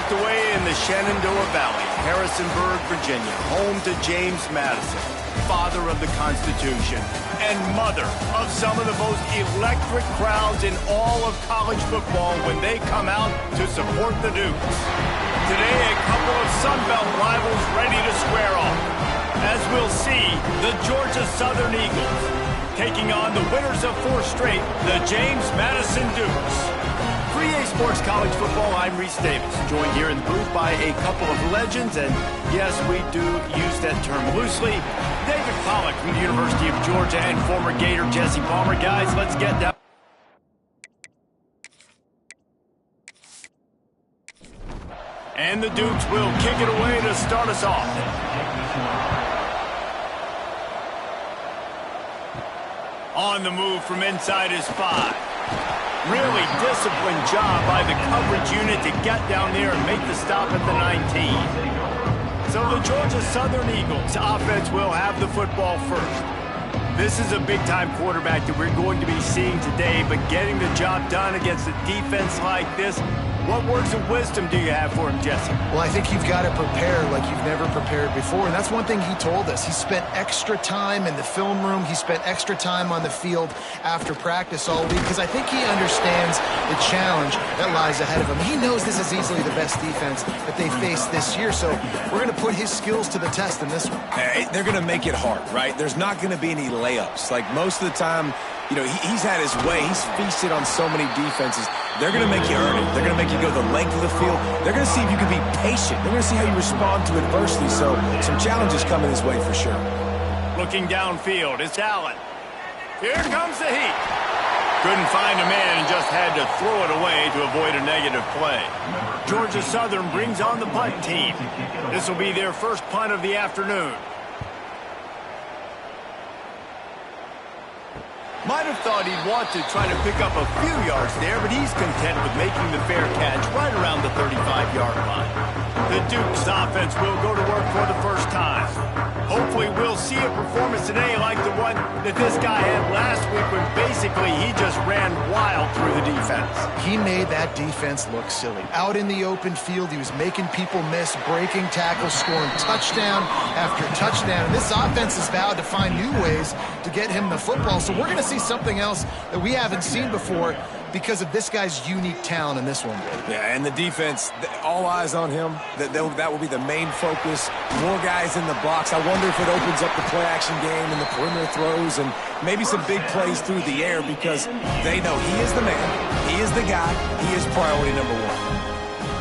tucked away in the Shenandoah Valley, Harrisonburg, Virginia, home to James Madison, father of the Constitution, and mother of some of the most electric crowds in all of college football when they come out to support the Dukes. Today, a couple of Sun Belt rivals ready to square off. As we'll see, the Georgia Southern Eagles taking on the winners of 4 straight, the James Madison Dukes. For EA Sports College Football, I'm Reese Davis, joined here in the booth by a couple of legends, and yes, we do use that term loosely. David Pollack from the University of Georgia and former Gator Jesse Palmer. Guys, let's get down. And the Dukes will kick it away to start us off. On the move from inside his 5. Really disciplined job by the coverage unit to get down there and make the stop at the 19. So the Georgia Southern Eagles offense will have the football first. This is a big-time quarterback that we're going to be seeing today, but getting the job done against a defense like this, what words of wisdom do you have for him, Jesse? Well, I think you've got to prepare like you've never prepared before, and that's one thing he told us. He spent extra time in the film room. He spent extra time on the field after practice all week because I think he understands the challenge that lies ahead of him. He knows this is easily the best defense that they face this year, so we're going to put his skills to the test in this one. Hey, they're going to make it hard, right? There's not going to be any layups. Like most of the time, you know, he's had his way. He's feasted on so many defenses. They're going to make you earn it. They're going to make you go the length of the field. They're going to see if you can be patient. They're going to see how you respond to adversity. So some challenges coming his way for sure. Looking downfield, it's Allen. Here comes the heat. Couldn't find a man and just had to throw it away to avoid a negative play. Georgia Southern brings on the punt team. This will be their first punt of the afternoon. Might have thought he'd want to try to pick up a few yards there, but he's content with making the fair catch right around the 35-yard line. The Dukes offense will go to work for the first time. Hopefully we'll see a performance today like the one that this guy had last week when basically he just ran wild through the defense. He made that defense look silly. Out in the open field, he was making people miss, breaking tackles, scoring touchdown after touchdown. And this offense has vowed to find new ways to get him the football. So we're going to see something else that we haven't seen before because of this guy's unique talent in this one. Yeah, and the defense, all eyes on him. That will be the main focus. More guys in the box. I wonder if it opens up the play-action game and the perimeter throws and maybe some big plays through the air because they know he is the man. He is the guy. He is priority number 1.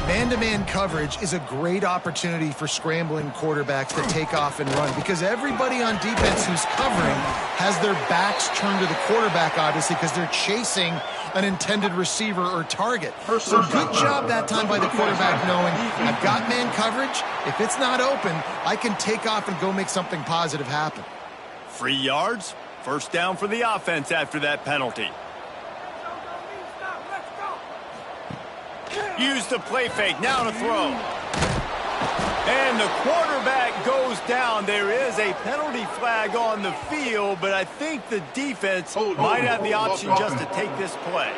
Man-to-man coverage is a great opportunity for scrambling quarterbacks to take off and run because everybody on defense who's covering has their backs turned to the quarterback, obviously, because they're chasing an intended receiver or target. So good job that time by the quarterback knowing I've got man coverage. If it's not open, I can take off and go make something positive happen. 3 yards, first down for the offense after that penalty. Use the play fake, now to throw. And the quarterback goes down. There is a penalty flag on the field, but I think the defense might have the option just to take this play.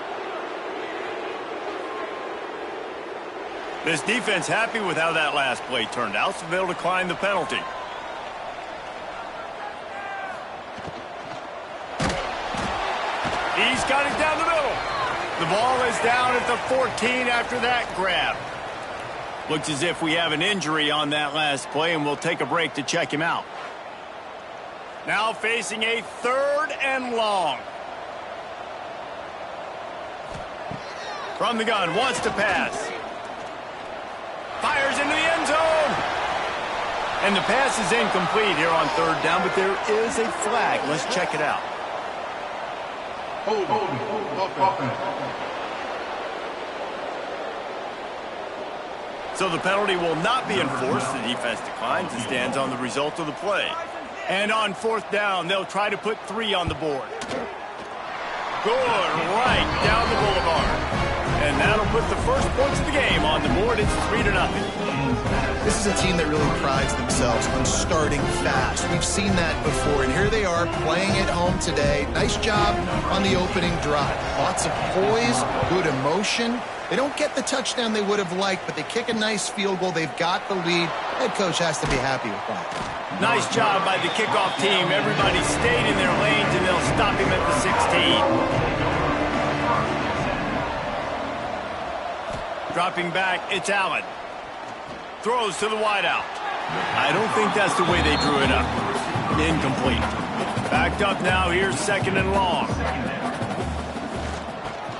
This defense happy with how that last play turned out, so they'll decline the penalty. He's got it down the middle. The ball is down at the 14 after that grab. Looks as if we have an injury on that last play, and we'll take a break to check him out. Now facing a 3rd and long. From the gun, wants to pass. Fires into the end zone. And the pass is incomplete here on 3rd down, but there is a flag. Let's check it out. So the penalty will not be enforced. The defense declines and stands on the result of the play. And on 4th down, they'll try to put 3 on the board. Good, right down the boulevard. And that'll put the first points of the game on the board. It's 3-0. This is a team that really prides themselves on starting fast. We've seen that before, and here they are playing at home today. Nice job on the opening drive. Lots of poise, good emotion, They don't get the touchdown they would have liked, but they kick a nice field goal. They've got the lead. Head coach has to be happy with that. Nice job by the kickoff team. Everybody stayed in their lanes, and they'll stop him at the 16. Dropping back, it's Allen. Throws to the wideout. I don't think that's the way they drew it up. Incomplete. Backed up now. Here's 2nd and long.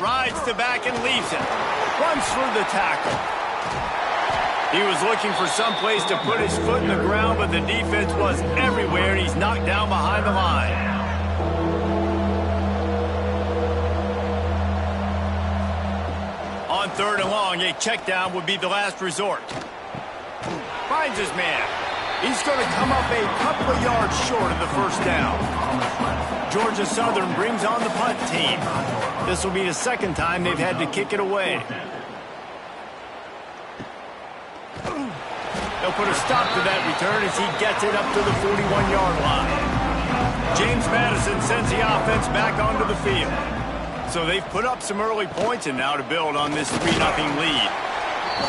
Rides the back and leaves it. Runs through the tackle. He was looking for some place to put his foot in the ground, but the defense was everywhere, and he's knocked down behind the line. On 3rd and long, a check down would be the last resort. Finds his man. He's going to come up a couple of yards short of the first down. Georgia Southern brings on the punt team. This will be the 2nd time they've had to kick it away. They'll put a stop to that return as he gets it up to the 41-yard line. James Madison sends the offense back onto the field. So they've put up some early points, and now to build on this 3-0 lead.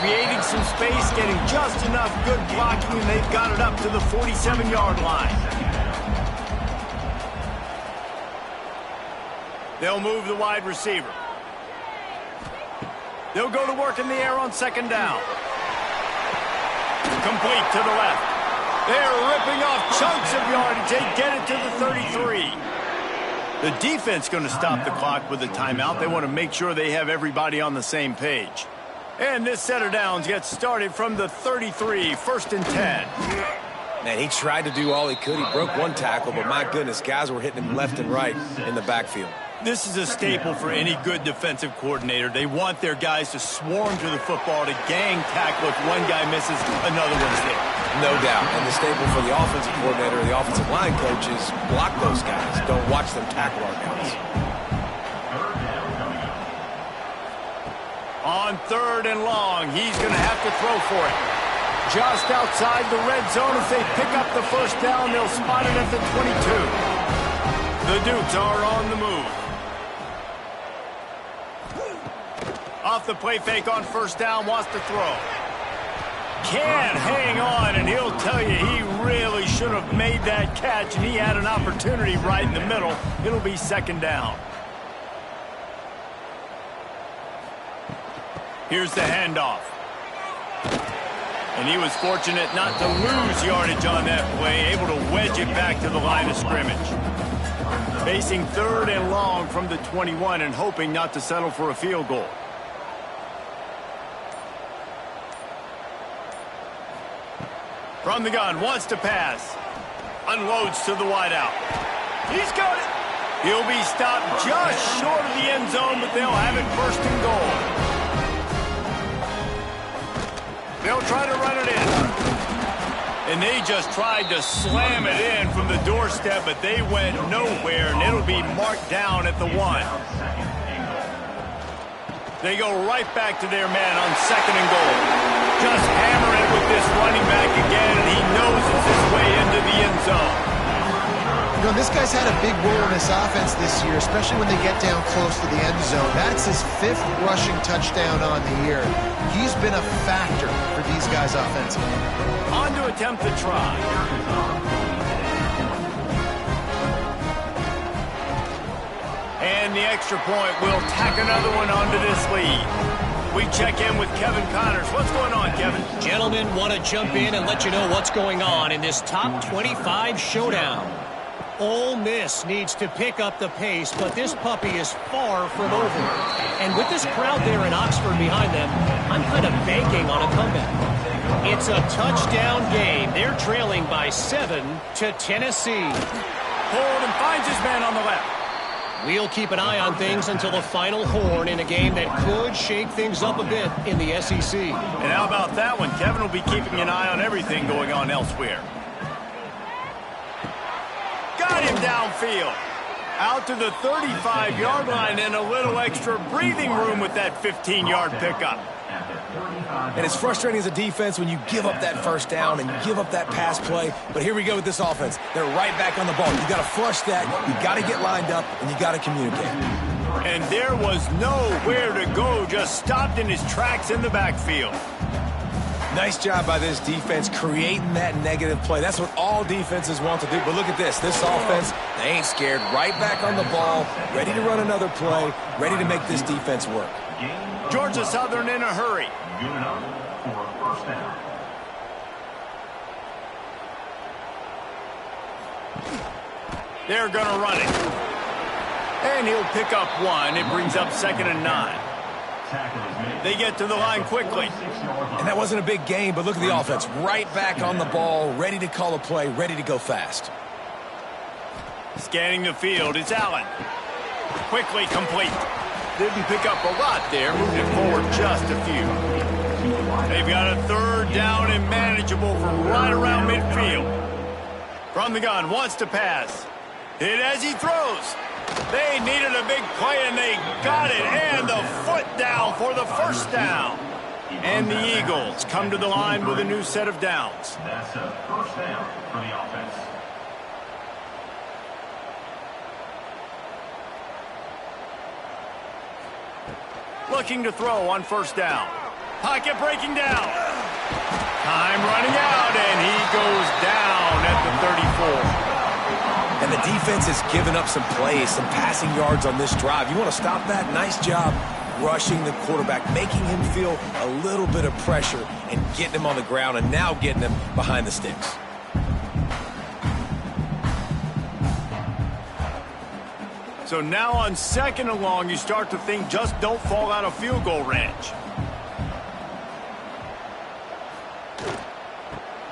Creating some space, getting just enough good blocking, and they've got it up to the 47-yard line. They'll move the wide receiver. They'll go to work in the air on 2nd down. Complete to the left. They're ripping off chunks of yardage. They get it to the 33. The defense going to stop the clock with a timeout. They want to make sure they have everybody on the same page. And this set of downs gets started from the 33, 1st and 10. Man, he tried to do all he could. He broke one tackle, but my goodness, guys were hitting him left and right in the backfield. This is a staple for any good defensive coordinator. They want their guys to swarm to the football, to gang tackle. If one guy misses, another one's there. No doubt. And the staple for the offensive coordinator or the offensive line coach is block those guys. Don't watch them tackle our guys. On 3rd and long, he's going to have to throw for it. Just outside the red zone as they pick up the first down. They'll spot it at the 22. The Dukes are on the move. Off the play fake on 1st down, wants to throw. Can't hang on, and he'll tell you he really should have made that catch, and he had an opportunity right in the middle. It'll be 2nd down. Here's the handoff. And he was fortunate not to lose yardage on that play, able to wedge it back to the line of scrimmage. Facing 3rd and long from the 21 and hoping not to settle for a field goal. From the gun, wants to pass. Unloads to the wideout. He's got it. He'll be stopped just short of the end zone, but they'll have it 1st and goal. They'll try to run it in. And they just tried to slam it in from the doorstep, but they went nowhere, and it'll be marked down at the 1. They go right back to their man on 2nd and goal. Just hammer it with this running back again, and he knows it's his way into the end zone. You know, this guy's had a big role in this offense this year, especially when they get down close to the end zone. That's his 5th rushing touchdown on the year. He's been a factor for these guys offensively. On to attempt the try. And the extra point will tack another one onto this lead. We check in with Kevin Connors. What's going on, Kevin? Gentlemen, want to jump in and let you know what's going on in this top 25 showdown. Ole Miss needs to pick up the pace, but this puppy is far from over. And with this crowd there in Oxford behind them, I'm kind of banking on a comeback. It's a touchdown game. They're trailing by 7 to Tennessee. Hold and finds his man on the left. We'll keep an eye on things until the final horn in a game that could shake things up a bit in the SEC. And how about that one? Kevin will be keeping an eye on everything going on elsewhere. Got him downfield. Out to the 35-yard line and a little extra breathing room with that 15-yard pickup. And it's frustrating as a defense when you give up that 1st down and you give up that pass play. But here we go with this offense. They're right back on the ball. You got to flush that. You got to get lined up, and you got to communicate. And there was nowhere to go, just stopped in his tracks in the backfield. Nice job by this defense creating that negative play. That's what all defenses want to do. But look at this. This offense, they ain't scared. Right back on the ball, ready to run another play, ready to make this defense work. Georgia Southern in a hurry. They're going to run it. And he'll pick up one. It brings up 2nd and 9. They get to the line quickly. And that wasn't a big gain, but look at the offense. Right back on the ball, ready to call a play, ready to go fast. Scanning the field, it's Allen. Quickly complete. Didn't pick up a lot there, moved it forward just a few. They've got a 3rd down and manageable from right around midfield. From the gun, wants to pass. Hit as he throws. They needed a big play, and they got it. And the foot down for the 1st down. And the Eagles come to the line with a new set of downs. That's a 1st down for the offense. Looking to throw on 1st down. Pocket breaking down. Time running out, and he goes down at the 34. And the defense has given up some plays, some passing yards on this drive. You want to stop that? Nice job rushing the quarterback, making him feel a little bit of pressure and getting him on the ground and now getting him behind the sticks. So now on 2nd and long, you start to think just don't fall out of field goal range.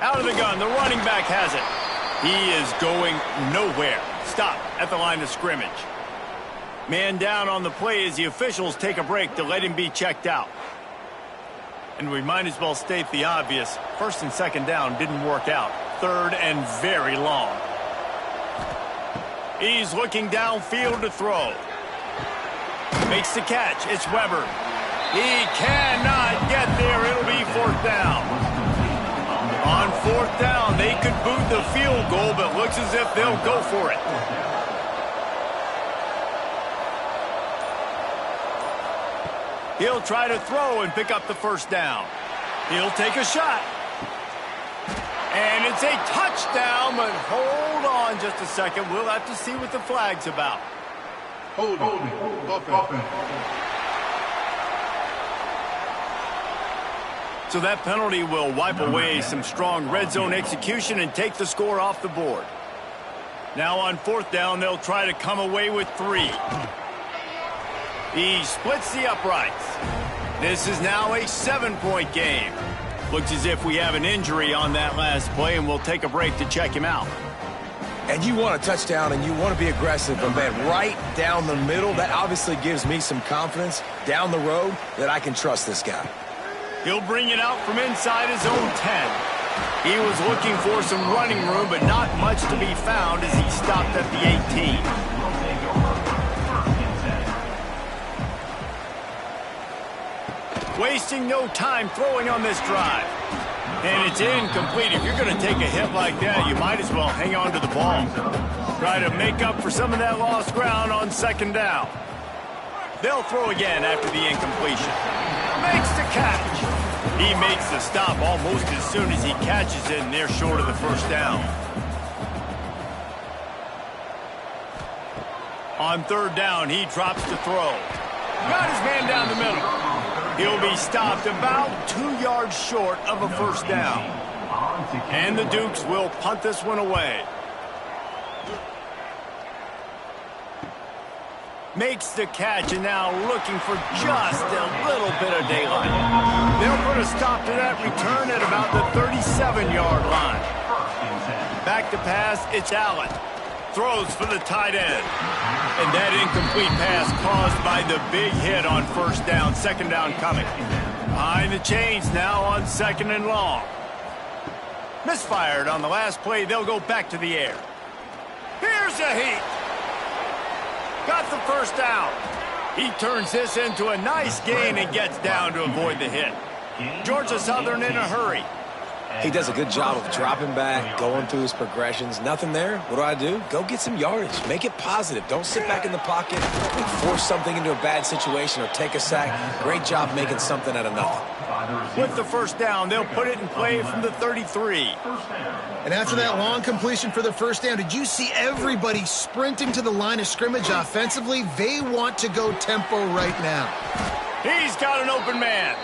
Out of the gun, the running back has it. He is going nowhere. Stop at the line of scrimmage. Man down on the play as the officials take a break to let him be checked out. And we might as well state the obvious. 1st and 2nd down didn't work out. 3rd and very long. He's looking downfield to throw. Makes the catch. It's Weber. He cannot get there. It'll be 4th down. On 4th down, they could boot the field goal, but looks as if they'll go for it. He'll try to throw and pick up the 1st down. He'll take a shot. And it's a touchdown, but hold on just a second. We'll have to see what the flag's about. Hold on. So that penalty will wipe away some strong red zone execution and take the score off the board. Now on 4th down, they'll try to come away with 3. He splits the uprights. This is now a 7-point game. Looks as if we have an injury on that last play, and we'll take a break to check him out. And you want a touchdown and you want to be aggressive, but man, right down the middle, that obviously gives me some confidence down the road that I can trust this guy. He'll bring it out from inside his own 10. He was looking for some running room, but not much to be found as he stopped at the 18. Wasting no time throwing on this drive. And it's incomplete. If you're going to take a hit like that, you might as well hang on to the ball. Try to make up for some of that lost ground on 2nd down. They'll throw again after the incompletion. Makes the catch. He makes the stop almost as soon as he catches it, and they're short of the 1st down. On 3rd down, he drops to throw. Got his man down the middle. He'll be stopped about 2 yards short of a 1st down. And the Dukes will punt this one away. Makes the catch, and now looking for just a little bit of daylight. They'll put a stop to that return at about the 37-yard line. Back to pass, it's Allen. Throws for the tight end. And that incomplete pass caused by the big hit on 1st down, 2nd down coming. Behind the chains now on 2nd and long. Misfired on the last play, they'll go back to the air. Here's a heat. Got the 1st down. He turns this into a nice gain and gets down to avoid the hit. Georgia Southern in a hurry. He does a good job of dropping back, going through his progressions. Nothing there. What do? Go get some yardage. Make it positive. Don't sit back in the pocket and force something into a bad situation or take a sack. Great job making something out of nothing. With the first down, they'll put it in play from the 33. And after that long completion for the first down, did you see everybody sprinting to the line of scrimmage offensively? They want to go tempo right now. He's got an open man.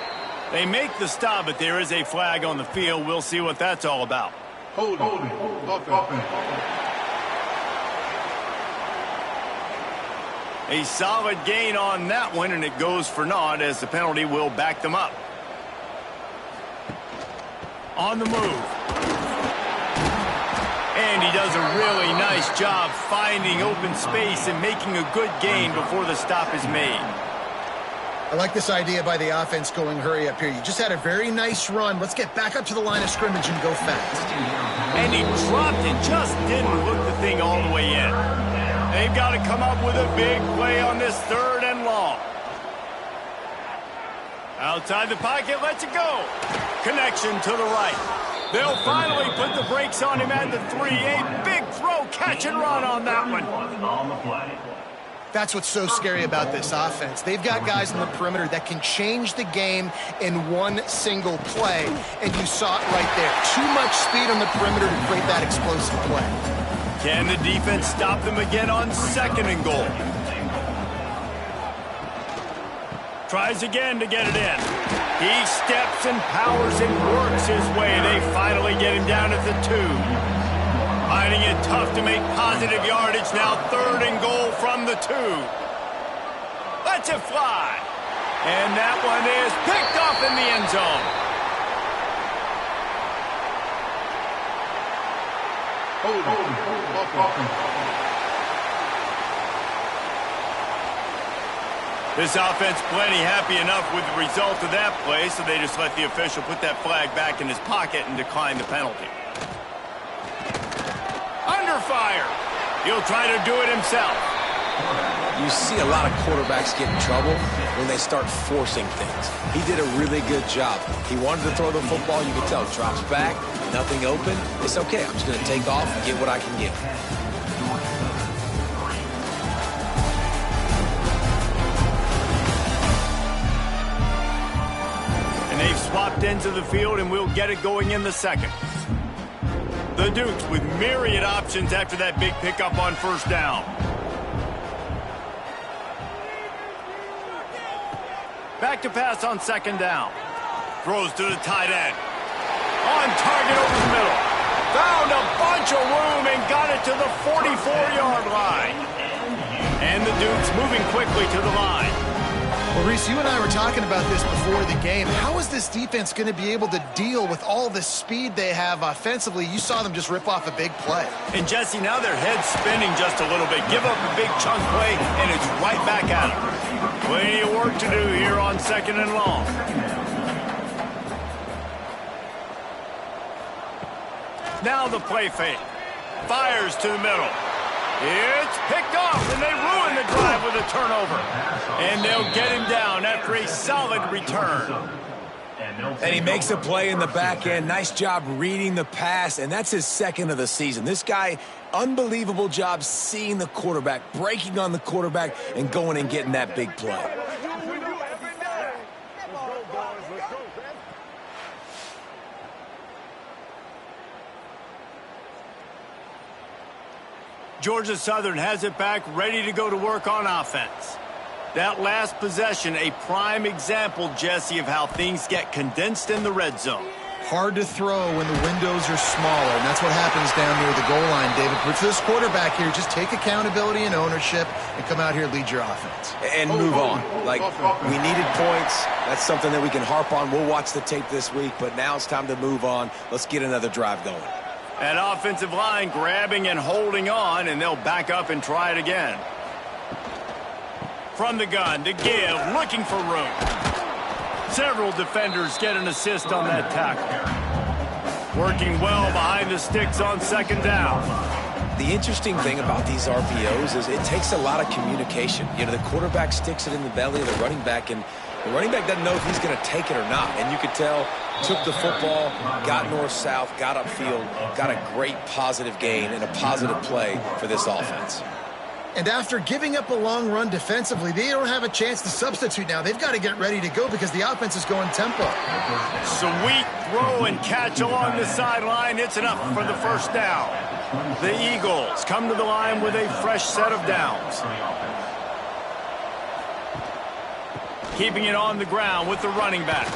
They make the stop, but there is a flag on the field. We'll see what that's all about. Holding. Offense. A solid gain on that one, and it goes for naught as the penalty will back them up. On the move. And he does a really nice job finding open space and making a good gain before the stop is made. I like this idea by the offense going hurry up here. You just had a very nice run. Let's get back up to the line of scrimmage and go fast. And he dropped it, just didn't look the thing all the way in. They've got to come up with a big play on this 3rd and long. Outside the pocket, lets it go. Connection to the right. They'll finally put the brakes on him at the 3. A big throw, catch and run on that one. That's what's so scary about this offense. They've got guys on the perimeter that can change the game in one single play, and you saw it right there. Too much speed on the perimeter to create that explosive play. Can the defense stop them again on 2nd and goal? Tries again to get it in. He steps and powers and works his way. They finally get him down at the 2. Finding it tough to make positive yardage. Now 3rd and goal from the 2. Lets it fly. And that one is picked off in the end zone. This offense plenty happy enough with the result of that play, so they just let the official put that flag back in his pocket and decline the penalty. Under fire. He'll try to do it himself. You see a lot of quarterbacks get in trouble when they start forcing things. He did a really good job. He wanted to throw the football. You can tell. Drops back, nothing open. It's okay. I'm just going to take off and get what I can get. And they've swapped ends of the field, and we'll get it going in the 2nd. The Dukes with myriad options after that big pickup on 1st down. Back to pass on 2nd down. Throws to the tight end. On target over the middle. Found a bunch of room and got it to the 44-yard line. And the Dukes moving quickly to the line. Well, Reese, you and I were talking about this before the game. How is this defense going to be able to deal with all the speed they have offensively? You saw them just rip off a big play. And, Jesse, now their head's spinning just a little bit. Give up a big chunk play, and it's right back at them. Plenty of work to do here on 2nd and long. Now the play fake. Fires to the middle. It's picked off, and they ruin the drive with a turnover. And they'll get him down after a solid return. And he makes a play in the back end. Nice job reading the pass, and that's his 2nd of the season. This guy, unbelievable job seeing the quarterback, breaking on the quarterback, and going and getting that big play. Georgia Southern has it back, ready to go to work on offense. That last possession, a prime example, Jesse, of how things get condensed in the red zone. Hard to throw when the windows are smaller, and that's what happens down near the goal line, David. But for this quarterback here, just take accountability and ownership and come out here and lead your offense. And move on. Like, we needed points. That's something that we can harp on. We'll watch the tape this week, but now it's time to move on. Let's get another drive going. That offensive line grabbing and holding on, and they'll back up and try it again. From the gun to give, looking for room. Several defenders get an assist on that tackle. Working well behind the sticks on 2nd down. The interesting thing about these RPOs is it takes a lot of communication. You know, the quarterback sticks it in the belly of the running back, and The running back doesn't know if he's going to take it or not, and you could tell took the football, got north-south, got upfield, got a great positive gain and a positive play for this offense. And after giving up a long run defensively, they don't have a chance to substitute now. They've got to get ready to go because the offense is going tempo. Sweet throw and catch along the sideline. It's enough for the first down. The Eagles come to the line with a fresh set of downs. Keeping it on the ground with the running back.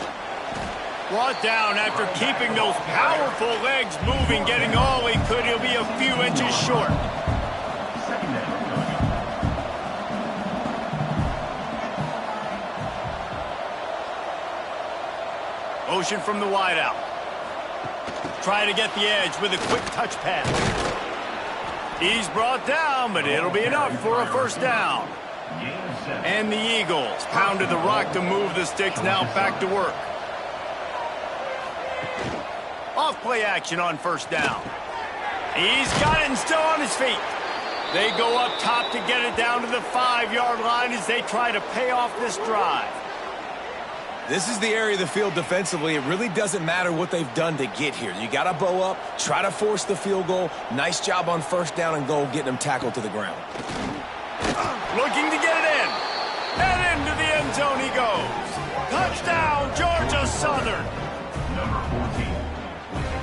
Brought down after keeping those powerful legs moving, getting all he could. He'll be a few inches short. Motion from the wideout. Trying to get the edge with a quick touch pass. He's brought down, but it'll be enough for a first down. And the Eagles pounded the rock to move the sticks, now back to work. Off play action on first down. He's got it and still on his feet. They go up top to get it down to the 5-yard line as they try to pay off this drive. This is the area of the field defensively. It really doesn't matter what they've done to get here. You got to bow up, try to force the field goal. Nice job on first down and goal, getting them tackled to the ground. Looking to get it in. And into the end zone he goes. Touchdown, Georgia Southern. Number 14.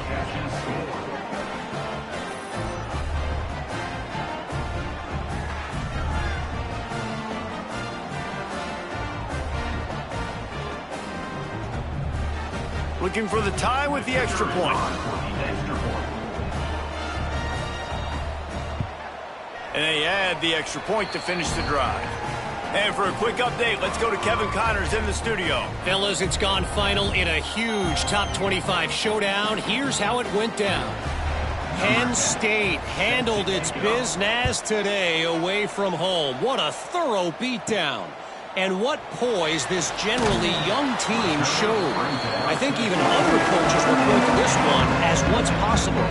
Catch and score. Looking for the tie with the extra point. And they add the extra point to finish the drive. And for a quick update, let's go to Kevin Connors in the studio. Fellas, it's gone final in a huge top 25 showdown. Here's how it went down. Penn State handled its business today away from home. What a thorough beatdown. And what poise this generally young team showed. I think even other coaches will point to this one as what's possible.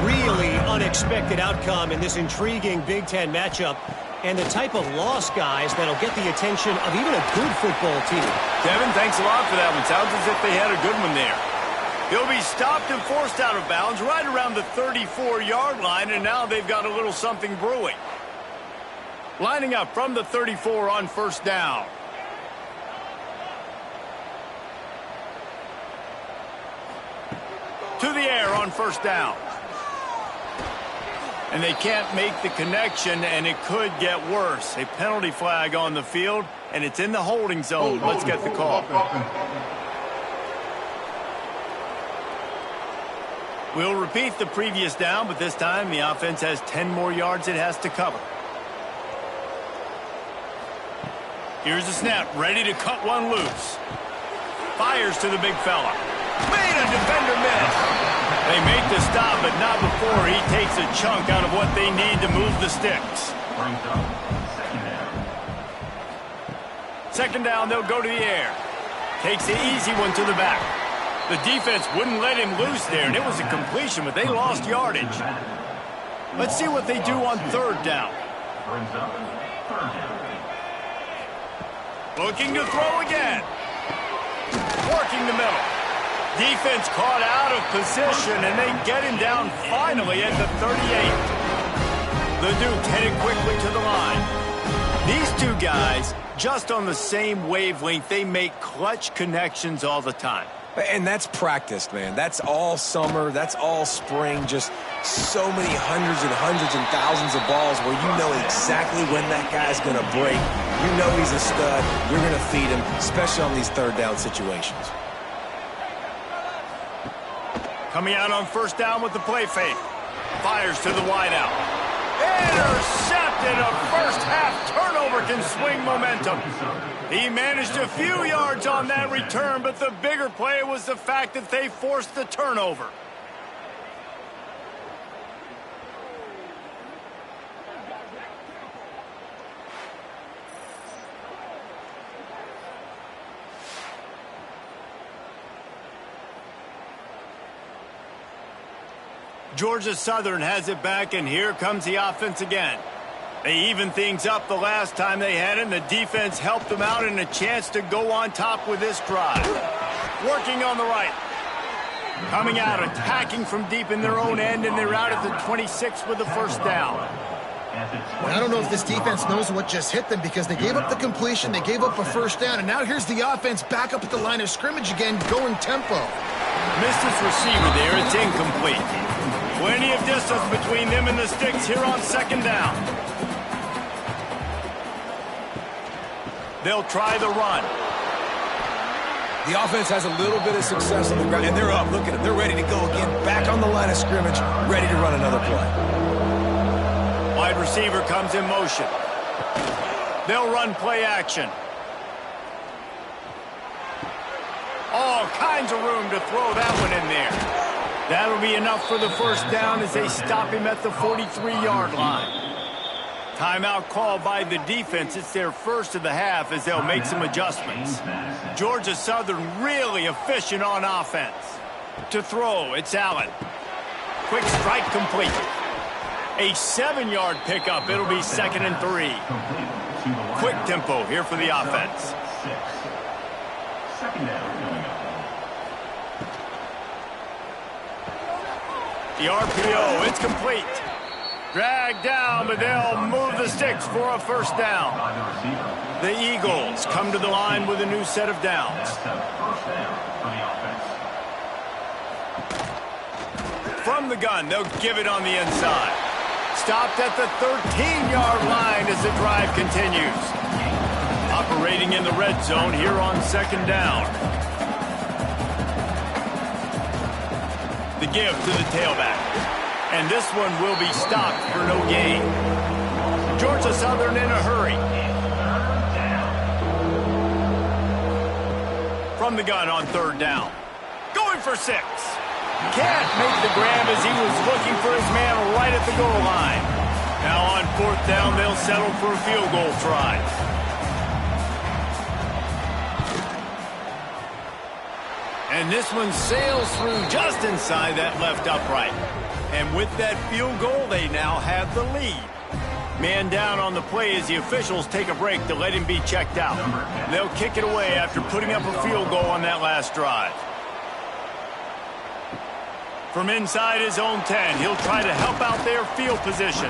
Really unexpected outcome in this intriguing Big Ten matchup, and the type of loss, guys, that'll get the attention of even a good football team. Kevin, thanks a lot for that one. Sounds as if they had a good one there. He'll be stopped and forced out of bounds right around the 34-yard line, and now they've got a little something brewing. Lining up from the 34 on first down. To the air on first down. And they can't make the connection, and it could get worse. A penalty flag on the field, and it's in the holding zone. Let's get the call. We'll repeat the previous down, but this time the offense has 10 more yards it has to cover. Here's the snap, ready to cut one loose. Fires to the big fella. Made a defender miss. They make the stop, but not before he takes a chunk out of what they need to move the sticks. Second down, they'll go to the air. Takes the easy one to the back. The defense wouldn't let him loose there, and it was a completion, but they lost yardage. Let's see what they do on third down. Looking to throw again. Working the middle. Defense caught out of position, and they get him down finally at the 38. The Duke headed quickly to the line. These two guys, just on the same wavelength, they make clutch connections all the time. And that's practiced, man. That's all summer. That's all spring. Just so many hundreds and thousands of balls where you know exactly when that guy's going to break. You know he's a stud. You're going to feed him, especially on these third down situations. Coming out on first down with the play fake. Fires to the wideout. Intercepted. A first half turnover can swing momentum. He managed a few yards on that return, but the bigger play was the fact that they forced the turnover. Georgia Southern has it back, and here comes the offense again. They evened things up the last time they had it, and the defense helped them out and a chance to go on top with this drive. Working on the right. Coming out, attacking from deep in their own end, and they're out at the 26 with the first down. I don't know if this defense knows what just hit them because they gave up the completion, they gave up a first down, and now here's the offense back up at the line of scrimmage again, going tempo. Missed his receiver there. It's incomplete. Plenty of distance between them and the sticks here on second down. They'll try the run. The offense has a little bit of success on the ground, and they're up. Look at them. They're ready to go again. Back on the line of scrimmage, ready to run another play. Wide receiver comes in motion. They'll run play action. All kinds of room to throw that one in there. That'll be enough for the first down as they stop him at the 43-yard line. Timeout called by the defense. It's their first of the half as they'll make some adjustments. Georgia Southern really efficient on offense. To throw, it's Allen. Quick strike complete. A 7-yard pickup. It'll be 2nd and 3. Quick tempo here for the offense. The RPO, it's complete. Dragged down, but they'll move the sticks for a first down. The Eagles come to the line with a new set of downs. From the gun, they'll give it on the inside. Stopped at the 13-yard line as the drive continues. Operating in the red zone here on second down. The give to the tailback. And this one will be stopped for no gain. Georgia Southern in a hurry. From the gun on third down. Going for 6. Can't make the grab as he was looking for his man right at the goal line. Now on fourth down, they'll settle for a field goal try. And this one sails through just inside that left upright. And with that field goal, they now have the lead. Man down on the play as the officials take a break to let him be checked out. They'll kick it away after putting up a field goal on that last drive. From inside his own 10, he'll try to help out their field position.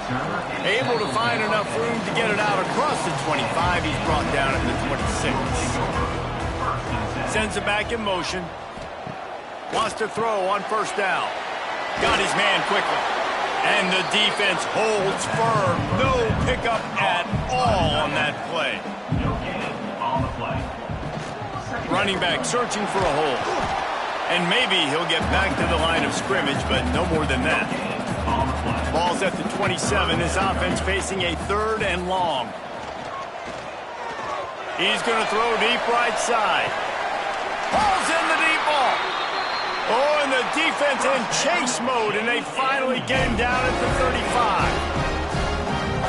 Able to find enough room to get it out across the 25. He's brought down at the 26. Sends it back in motion. Wants to throw on first down. Got his man quickly. And the defense holds firm. No pickup at all on that play. Running back searching for a hole. And maybe he'll get back to the line of scrimmage, but no more than that. Ball's at the 27. His offense facing a 3rd and long. He's going to throw deep right side. Ball's in the deep ball. Oh, and the defense in chase mode, and they finally get him down at the 35.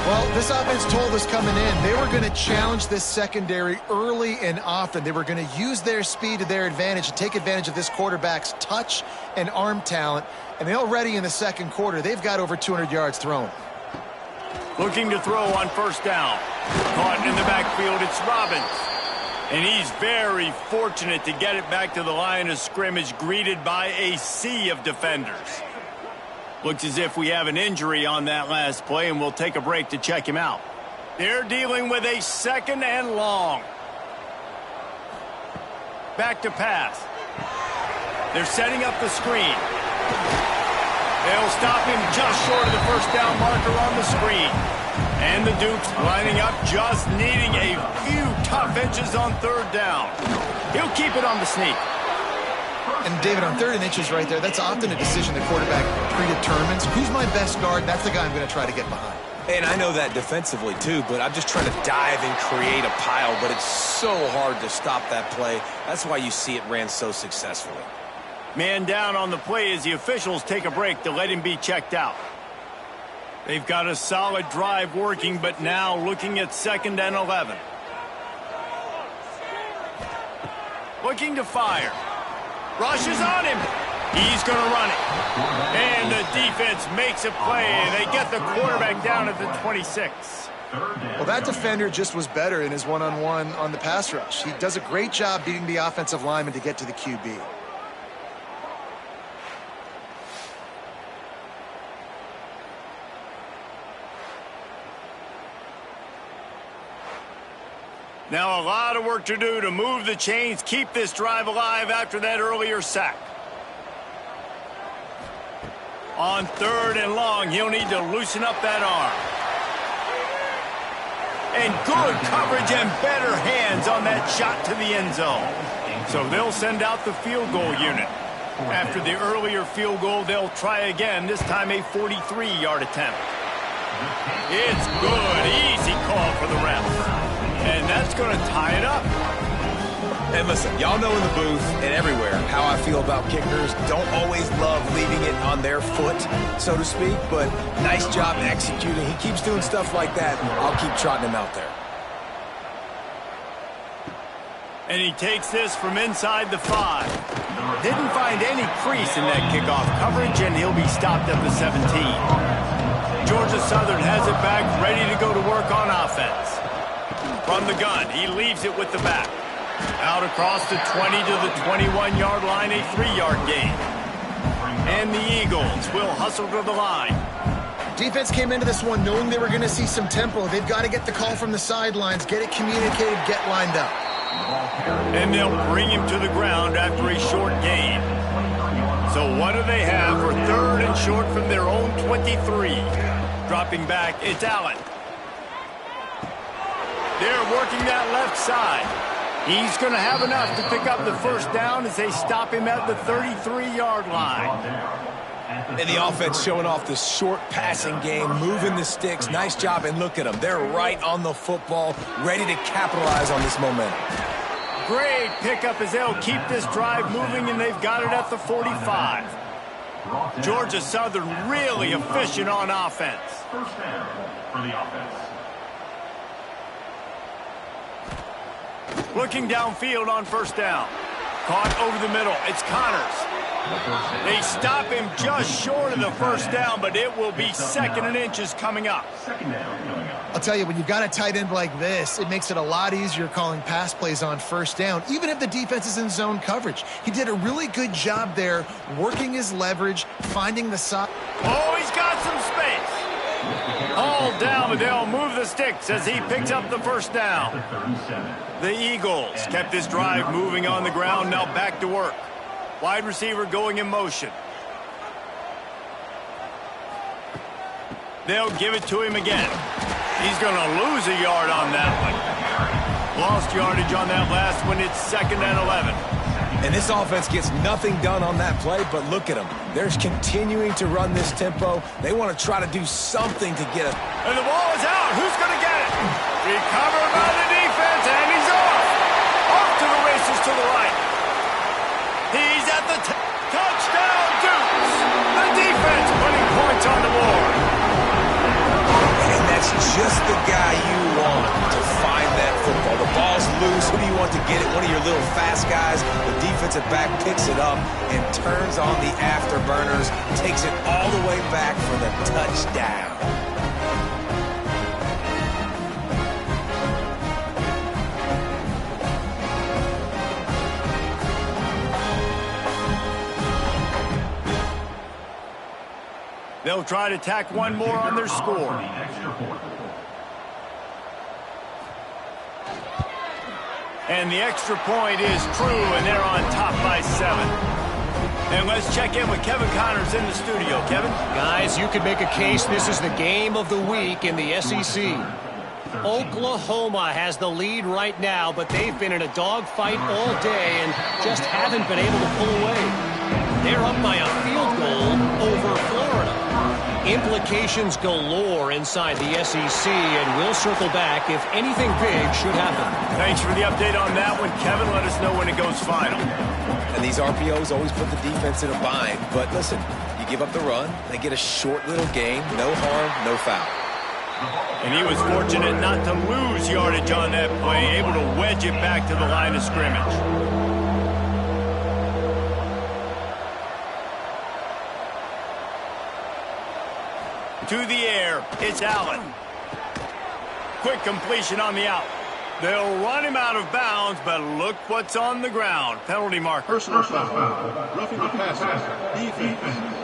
Well, this offense told us coming in they were going to challenge this secondary early and often. They were going to use their speed to their advantage and take advantage of this quarterback's touch and arm talent. And already in the second quarter, they've got over 200 yards thrown. Looking to throw on first down. Caught in the backfield, it's Robbins. And he's very fortunate to get it back to the line of scrimmage, greeted by a sea of defenders. Looks as if we have an injury on that last play, and we'll take a break to check him out. They're dealing with a 2nd and long. Back to pass. They're setting up the screen. They'll stop him just short of the first down marker on the screen. And the Dukes lining up, just needing a few tough inches on third down. He'll keep it on the sneak. And David, on 3rd and inches right there, that's often a decision the quarterback predetermines. Who's my best guard? That's the guy I'm going to try to get behind. And I know that defensively too, but I'm just trying to dive and create a pile, but it's so hard to stop that play. That's why you see it ran so successfully. Man down on the play as the officials take a break to let him be checked out. They've got a solid drive working, but now looking at 2nd and 11. Looking to fire. Rushes on him. He's going to run it. And the defense makes a play. They get the quarterback down at the 26. Well, that defender just was better in his one-on-one on the pass rush. He does a great job beating the offensive lineman to get to the QB. Now a lot of work to do to move the chains, keep this drive alive after that earlier sack. On 3rd and long, he'll need to loosen up that arm. And good coverage and better hands on that shot to the end zone. So they'll send out the field goal unit. After the earlier field goal, they'll try again, this time a 43-yard attempt. It's good. Easy call for the ref. And that's going to tie it up. And listen, y'all know in the booth and everywhere how I feel about kickers. Don't always love leaving it on their foot, so to speak, but nice job executing. He keeps doing stuff like that. I'll keep trotting him out there. And he takes this from inside the 5. Didn't find any crease in that kickoff coverage, and he'll be stopped at the 17. Georgia Southern has it back, ready to go to work on offense. From the gun, he leaves it with the back. Out across the 20 to the 21-yard line, a 3-yard gain. And the Eagles will hustle to the line. Defense came into this one knowing they were going to see some tempo. They've got to get the call from the sidelines, get it communicated, get lined up. And they'll bring him to the ground after a short gain. So what do they have for 3rd and short from their own 23? Dropping back, it's Allen. They're working that left side. He's going to have enough to pick up the first down as they stop him at the 33-yard line. And the offense showing off the short passing game, moving the sticks. Nice job, and look at them. They're right on the football, ready to capitalize on this momentum. Great pickup as they'll keep this drive moving, and they've got it at the 45. Georgia Southern really efficient on offense. First down for the offense. Looking downfield on first down. Caught over the middle. It's Connors. They stop him just short of the first down, but it will be 2nd and inches coming up. Second down coming up. I'll tell you, when you've got a tight end like this, it makes it a lot easier calling pass plays on first down, even if the defense is in zone coverage. He did a really good job there, working his leverage, finding the side. Oh, he's got some space. All down, but they'll move the sticks as he picks up the first down. The Eagles kept this drive moving on the ground, now back to work. Wide receiver going in motion. They'll give it to him again. He's going to lose a yard on that one. Lost yardage on that last one. It's 2nd and 11. And this offense gets nothing done on that play, but look at them. They're continuing to run this tempo. They want to try to do something to get it. And the ball is out. Who's going to get it? Recovered by the defense, and he's off. Off to the races to the right. He's at the touchdown Dukes. The defense putting points on the board. And that's just the guy you want to find that football. The ball's loose. Who do you want to get it? One of your little fast guys. The defensive back picks it up and turns on the afterburners, takes it all the way back for the touchdown. They'll try to tack one more on their score. And the extra point is true, and they're on top by 7. And let's check in with Kevin Connors in the studio. Kevin? Guys, you could make a case this is the game of the week in the SEC. Oklahoma has the lead right now, but they've been in a dogfight all day and just haven't been able to pull away. They're up by a field goal over Florida. Implications galore inside the SEC, and we'll circle back if anything big should happen. Thanks for the update on that one, Kevin. Let us know when it goes final. And these RPOs always put the defense in a bind. But listen, you give up the run, they get a short little gain, no harm, no foul. And he was fortunate not to lose yardage on that play, able to wedge it back to the line of scrimmage. to the air. It's Allen. Quick completion on the out. They'll run him out of bounds, but look what's on the ground. Penalty marker. Personal foul. Roughing the passer. Defense.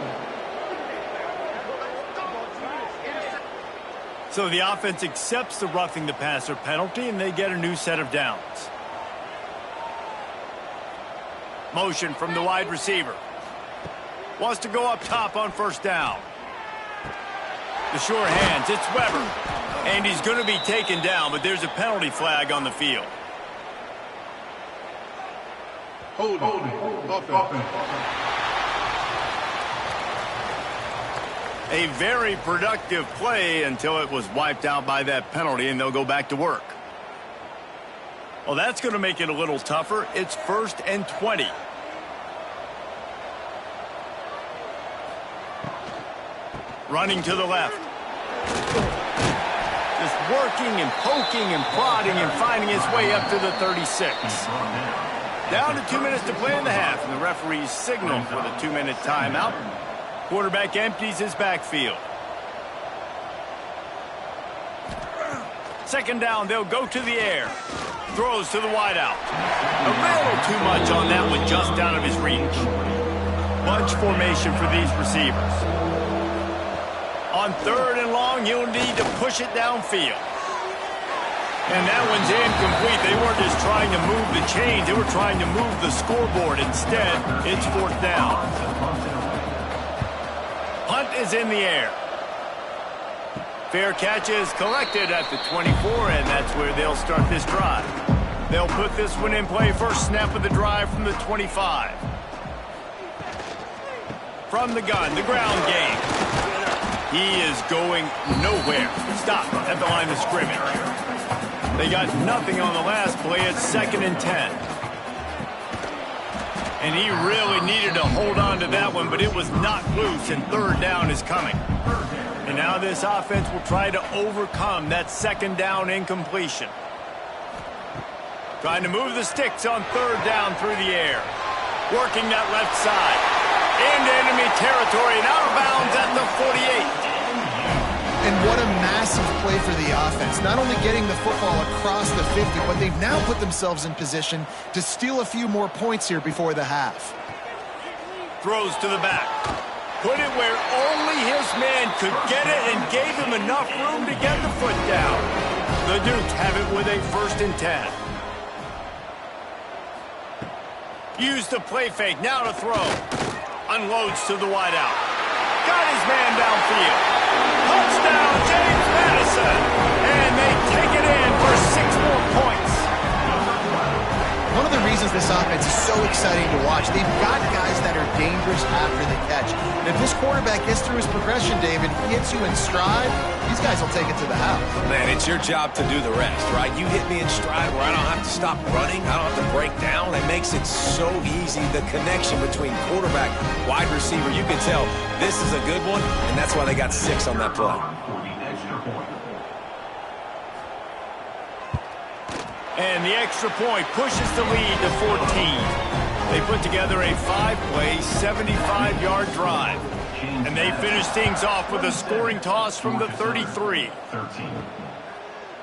So the offense accepts the roughing the passer penalty, and they get a new set of downs. Motion from the wide receiver. Wants to go up top on first down. The sure hands, it's Weber. And he's going to be taken down, but there's a penalty flag on the field. Holding. Offense. A very productive play until it was wiped out by that penalty, and they'll go back to work. Well, that's going to make it a little tougher. It's 1st and 20. Running to the left. Just working and poking and prodding and finding his way up to the 36. Down to 2 minutes to play in the half, and the referees signal for the 2-minute timeout. Quarterback empties his backfield. Second down, they'll go to the air. Throws to the wideout. A little too much on that one, just out of his reach. Bunch formation for these receivers. On 3rd and long, you'll need to push it downfield. And that one's incomplete. They weren't just trying to move the chains. They were trying to move the scoreboard. Instead, it's 4th down. Punt is in the air. Fair catch is collected at the 24, and that's where they'll start this drive. They'll put this one in play first snap of the drive from the 25. From the gun, the ground game. He is going nowhere. Stop at the line of scrimmage. They got nothing on the last play. It's 2nd and 10. And he really needed to hold on to that one, but it was not loose, and 3rd down is coming. And now this offense will try to overcome that 2nd down incompletion. Trying to move the sticks on 3rd down through the air. Working that left side. Into enemy territory and out of bounds at the 48. And what a massive play for the offense. Not only getting the football across the 50, but they've now put themselves in position to steal a few more points here before the half. Throws to the back. Put it where only his man could get it and gave him enough room to get the foot down. The Dukes have it with a 1st and 10. Use the play fake, now to throw. Unloads to the wideout. Got his man downfield. Touchdown, James Madison. And they take it in for 6 more points. One of the reasons this offense is so exciting to watch, they've got guys that are dangerous after the catch. And if this quarterback gets through his progression, David, he hits you in stride, these guys will take it to the house. Man, it's your job to do the rest, right? You hit me in stride where I don't have to stop running. I don't have to break down. It makes it so easy. The connection between quarterback, wide receiver, you can tell this is a good one, and that's why they got 6 on that play. And the extra point pushes the lead to 14. They put together a 5-play, 75-yard drive. And they finish things off with a scoring toss from the 33.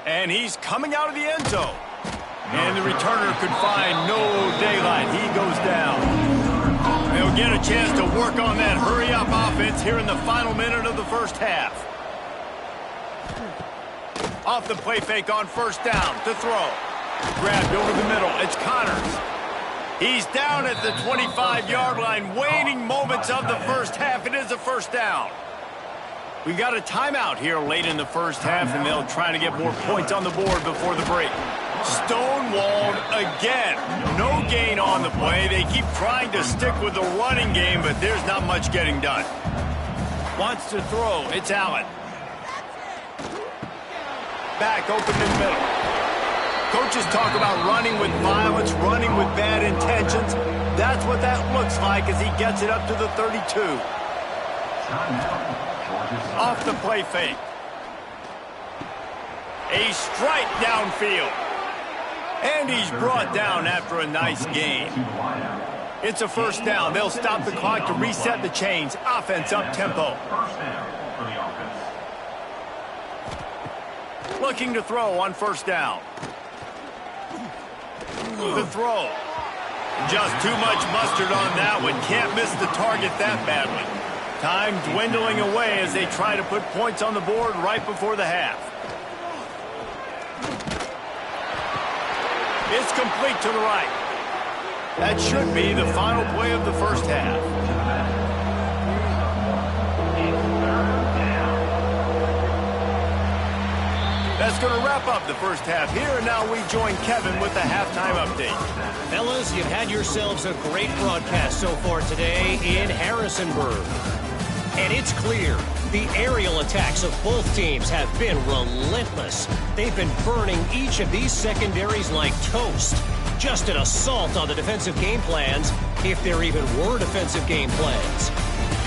And he's coming out of the end zone. And the returner could find no daylight. He goes down. They'll get a chance to work on that hurry-up offense here in the final minute of the first half. Off the play fake on first down to throw. Grabbed over the middle. It's Connors. He's down at the 25-yard line. Waning moments of the first half. It is a 1st down. We got a timeout here late in the first half, and they'll try to get more points on the board before the break. Stonewalled again. No gain on the play. They keep trying to stick with the running game, but there's not much getting done. Wants to throw. It's Allen. Back open in the middle. Coaches talk about running with violence, running with bad intentions. That's what that looks like as he gets it up to the 32. Off the play fake. A strike downfield. And he's brought down after a nice gain. It's a 1st down. They'll stop the clock to reset the chains. Offense up tempo. Looking to throw on first down. The throw. Just too much mustard on that one. Can't miss the target that badly. Time dwindling away as they try to put points on the board right before the half. It's complete to the right. That should be the final play of the first half. That's going to wrap up the first half here, and now we join Kevin with the halftime update. Fellas, you've had yourselves a great broadcast so far today in Harrisonburg. And it's clear, the aerial attacks of both teams have been relentless. They've been burning each of these secondaries like toast. Just an assault on the defensive game plans, if there even were defensive game plans.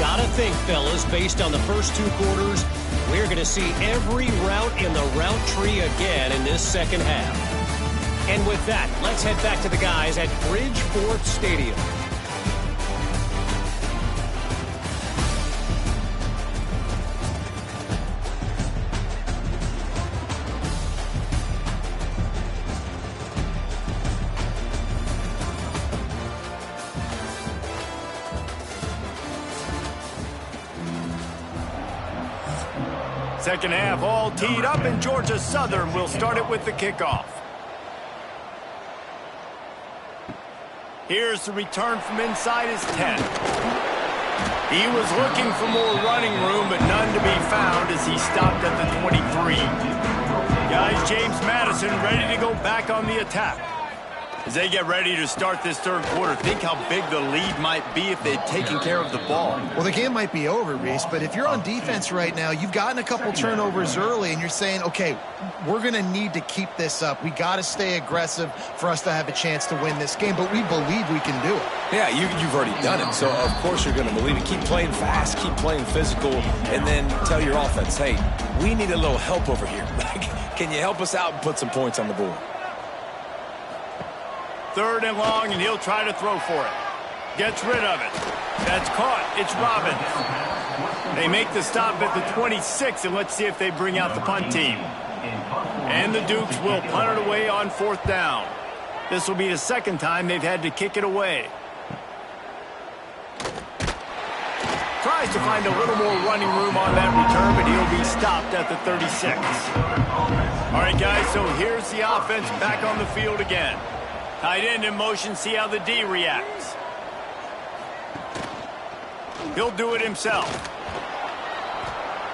Gotta think, fellas, based on the first two quarters, we're going to see every route in the route tree again in this second half. And with that, let's head back to the guys at Bridgeforth Stadium. Second half all teed up, and Georgia Southern will start it with the kickoff. Here's the return from inside his 10. He was looking for more running room, but none to be found as he stopped at the 23. Guys, James Madison ready to go back on the attack. As they get ready to start this third quarter, think how big the lead might be if they'd taken care of the ball. Well, the game might be over, Reese, but if you're on defense right now, you've gotten a couple turnovers early, and you're saying, okay, we're going to need to keep this up. We got to stay aggressive for us to have a chance to win this game, but we believe we can do it. Yeah, you've already done it, so of course you're going to believe it. Keep playing fast, keep playing physical, and then tell your offense, hey, we need a little help over here. Can you help us out and put some points on the board? Third and long, and he'll try to throw for it. Gets rid of it. That's caught. It's Robbins. They make the stop at the 26, and let's see if they bring out the punt team. And the Dukes will punt it away on fourth down. This will be the second time they've had to kick it away. Tries to find a little more running room on that return, but he'll be stopped at the 36. All right, guys, so here's the offense back on the field again. Tight end in motion, see how the D reacts. He'll do it himself.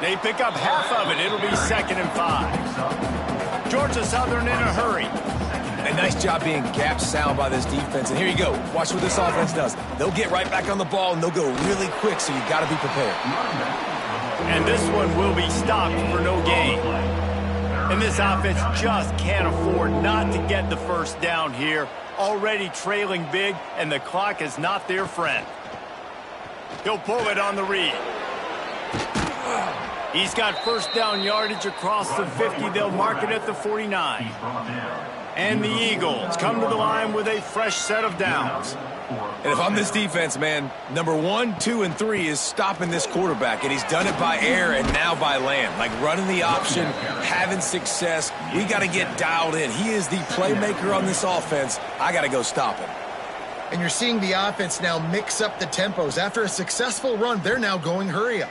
They pick up half of it. It'll be 2nd and 5. Georgia Southern in a hurry. A nice job being gap sound by this defense. And here you go. Watch what this offense does. They'll get right back on the ball, and they'll go really quick, so you've got to be prepared. And this one will be stopped for no gain. And this offense just can't afford not to get the first down here. Already trailing big, and the clock is not their friend. He'll pull it on the read. He's got first down yardage across the 50. They'll mark it at the 49. And the Eagles come to the line with a fresh set of downs. And if I'm this defense, man, number 1, 2, and 3 is stopping this quarterback, and he's done it by air and now by land. Like running the option, having success. We got to get dialed in. He is the playmaker on this offense. I got to go stop him. And you're seeing the offense now mix up the tempos. After a successful run, they're now going hurry up.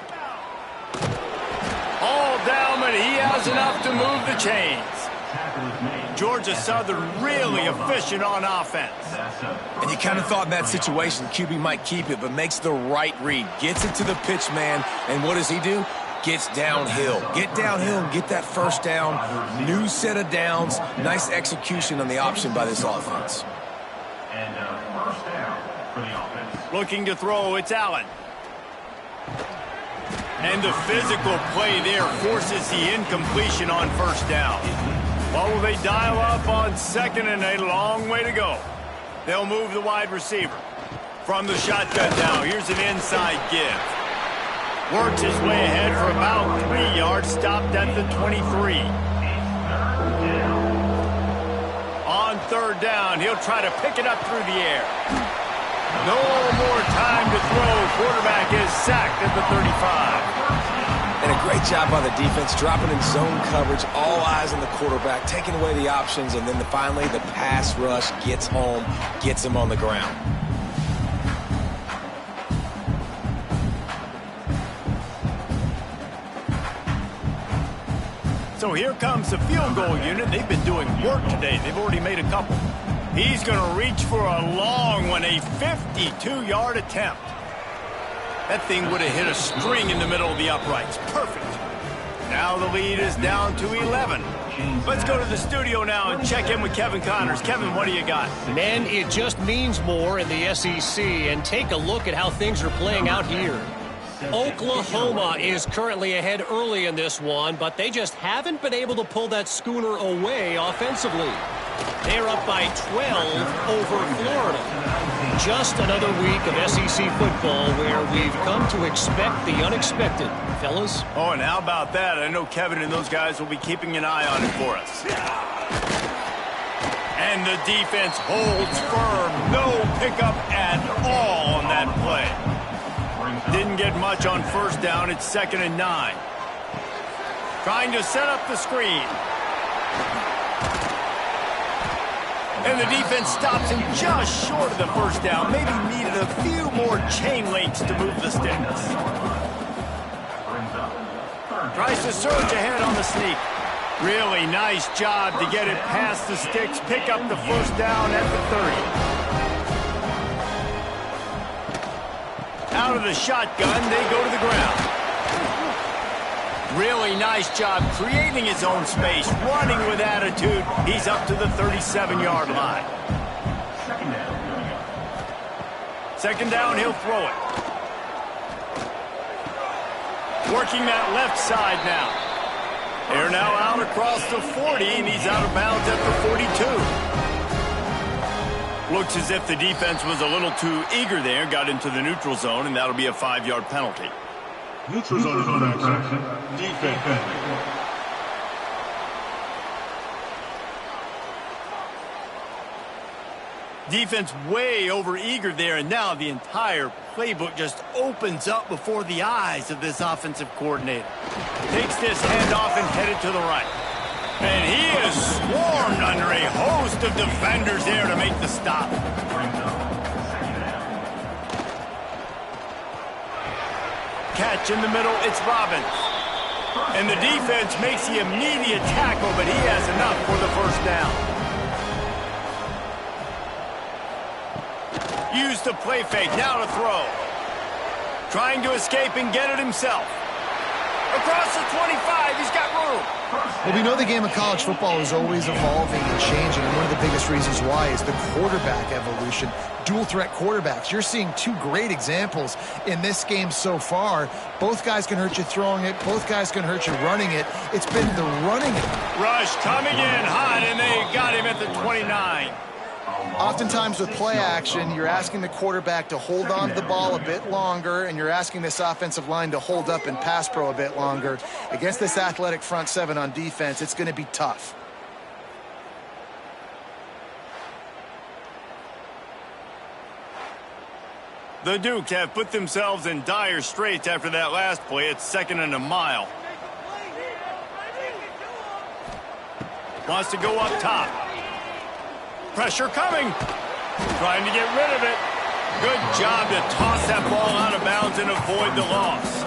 All down, but he has enough to move the chains. Georgia Southern really efficient on offense. And you kind of thought in that situation QB might keep it, but makes the right read. Gets it to the pitch man, and what does he do? Gets downhill. Get downhill and get that first down. New set of downs. Nice execution on the option by this offense. And first down for the offense. Looking to throw, it's Allen. And the physical play there forces the incompletion on first down. What will they dial up on 2nd and a long way to go? They'll move the wide receiver. From the shotgun now, here's an inside give. Works his way ahead for about 3 yards, stopped at the 23. On third down, he'll try to pick it up through the air. No more time to throw. Quarterback is sacked at the 35. And And a great job by the defense, dropping in zone coverage, all eyes on the quarterback, taking away the options, and then finally the pass rush gets home, gets him on the ground. So here comes the field goal unit. They've been doing work today. They've already made a couple. He's going to reach for a long one, a 52-yard attempt. That thing would have hit a string in the middle of the uprights. Perfect. Now the lead is down to 11. Let's go to the studio now and check in with Kevin Connors. Kevin, what do you got? Men, it just means more in the SEC, and take a look at how things are playing out here. Oklahoma is currently ahead early in this one, but they just haven't been able to pull that schooner away offensively. They're up by 12 over Florida. Just another week of SEC football where we've come to expect the unexpected. Fellas? Oh, and how about that? I know Kevin and those guys will be keeping an eye on it for us. And the defense holds firm. No pickup at all on that play. Didn't get much on first down. It's 2nd and 9. Trying to set up the screen. And the defense stops him just short of the first down. Maybe needed a few more chain links to move the sticks. Tries to surge ahead on the sneak. Really nice job to get it past the sticks. Pick up the first down at the 30. Out of the shotgun, they go to the ground. Really nice job creating his own space, running with attitude. He's up to the 37-yard line. Second down, he'll throw it. Working that left side now. They're now out across the 40, and he's out of bounds at the 42. Looks as if the defense was a little too eager there, got into the neutral zone, and that'll be a 5-yard penalty. Neutral zone infraction. Defense. Defense way over eager there, and now the entire playbook just opens up before the eyes of this offensive coordinator. Takes this handoff and headed to the right. And he is swarmed under a host of defenders there to make the stop. Catch in the middle, it's Robbins. And the defense makes the immediate tackle, but he has enough for the first down. Use the play fake, now to throw. Trying to escape and get it himself. Across the 25, he's got room. Well, we know the game of college football is always evolving and changing, and one of the biggest reasons why is the quarterback evolution. Dual threat quarterbacks. You're seeing two great examples in this game so far. Both guys can hurt you throwing it. Both guys can hurt you running it. It's been the running it. Rush coming in hot, and they got him at the 29. Oftentimes with play action, you're asking the quarterback to hold on to the ball a bit longer, and you're asking this offensive line to hold up in pass pro a bit longer. Against this athletic front seven on defense, it's going to be tough. The Dukes have put themselves in dire straits after that last play. It's 2nd and a mile. Wants to go up top. Pressure coming. Trying to get rid of it. Good job to toss that ball out of bounds and avoid the loss.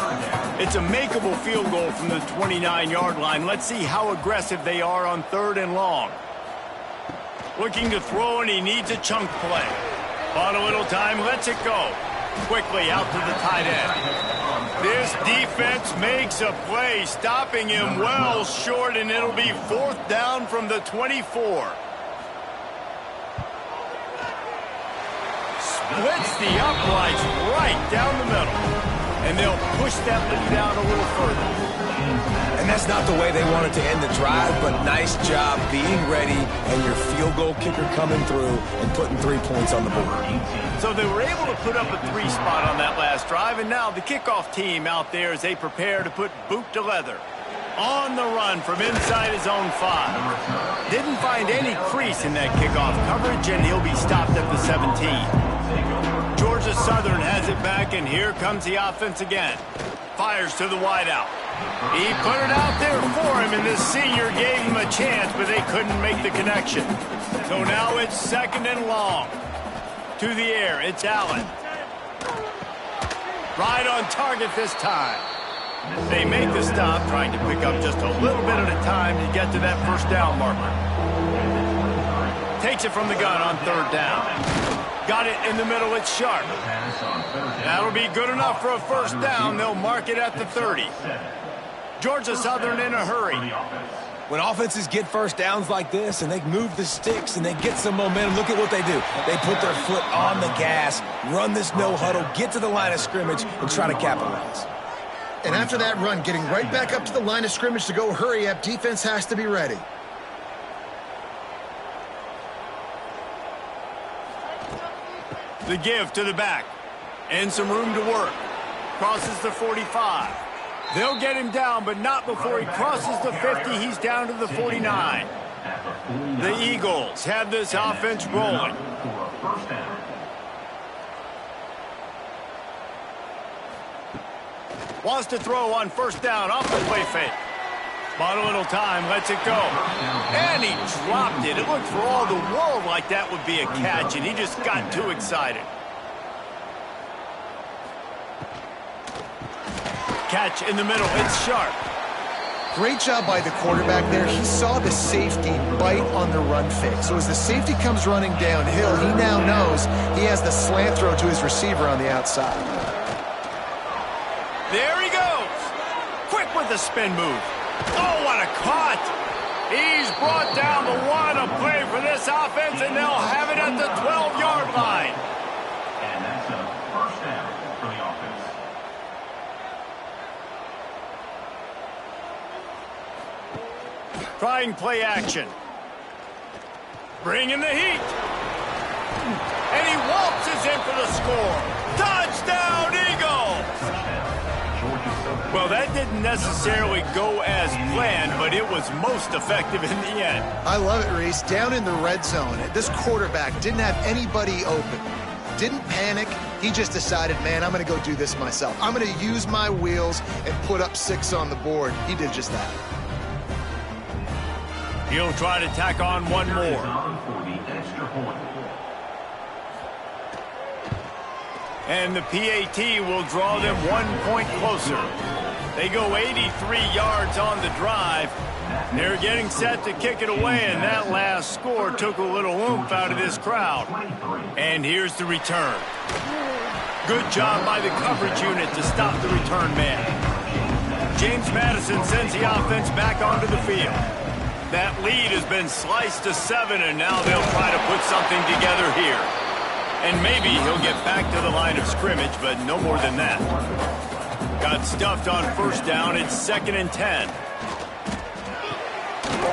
It's a makeable field goal from the 29-yard line. Let's see how aggressive they are on 3rd and long. Looking to throw, and he needs a chunk play. On a little time, lets it go. Quickly out to the tight end. This defense makes a play, stopping him well short, and it'll be 4th down from the 24. Splits the uprights right down the middle. And they'll push that lead out a little further. And that's not the way they wanted to end the drive, but nice job being ready and your field goal kicker coming through and putting 3 points on the board. So they were able to put up a 3 spot on that last drive, and now the kickoff team out there as they prepare to put boot to leather. On the run from inside his own 5. Didn't find any crease in that kickoff coverage, and he'll be stopped at the 17. Georgia Southern has it back, and here comes the offense again. Fires to the wideout. He put it out there for him, and this senior gave him a chance, but they couldn't make the connection. So now it's 2nd and long. To the air, it's Allen. Right on target this time. They make the stop, trying to pick up just a little bit at a time to get to that first down marker. Takes it from the gun on 3rd down. Got it in the middle, it's Sharp. That'll be good enough for a first down. They'll mark it at the 30. Georgia Southern in a hurry. When offenses get first downs like this and they move the sticks and they get some momentum, look at what they do. They put their foot on the gas, run this no huddle, get to the line of scrimmage, and try to capitalize. And after that run, getting right back up to the line of scrimmage to go hurry up, defense has to be ready. The give to the back. And some room to work. Crosses the 45. They'll get him down, but not before he crosses the 50. He's down to the 49. The Eagles have this offense rolling. Wants to throw on 1st down off the play fake. Bought a little time, lets it go. And he dropped it. It looked for all the world like that would be a catch, and he just got too excited. Catch in the middle, it's Sharp. Great job by the quarterback there. He saw the safety bite on the run fake. So as the safety comes running downhill, he now knows he has the slant throw to his receiver on the outside. There he goes. Quick with the spin move. Oh, what a cut. He's brought down the 1 to play for this offense, and they'll have it at the 12-yard line. And that's a first down for the offense. Trying play action. Bringing the heat. And he waltzes in for the score. Touchdown, Eagles! Well, that didn't necessarily go as planned, but it was most effective in the end. I love it, Reese. Down in the red zone, this quarterback didn't have anybody open. Didn't panic. He just decided, man, I'm going to go do this myself. I'm going to use my wheels and put up 6 on the board. He did just that. He'll try to tack on one more. And the PAT will draw them 1 point closer. They go 83 yards on the drive. They're getting set to kick it away, and that last score took a little oomph out of this crowd. And here's the return. Good job by the coverage unit to stop the return man. James Madison sends the offense back onto the field. That lead has been sliced to 7, and now they'll try to put something together here. And maybe he'll get back to the line of scrimmage, but no more than that. Got stuffed on 1st down. It's 2nd and 10.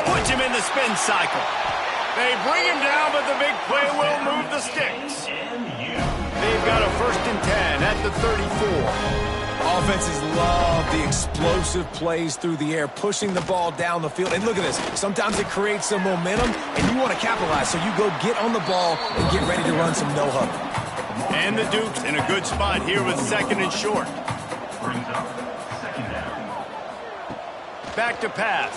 Puts him in the spin cycle. They bring him down, but the big play will move the sticks. They've got a 1st and 10 at the 34. Offenses love the explosive plays through the air, pushing the ball down the field. And look at this. Sometimes it creates some momentum, and you want to capitalize. So you go get on the ball and get ready to run some no huddle. And the Dukes in a good spot here with 2nd and short. Brings up 2nd down. Back to pass.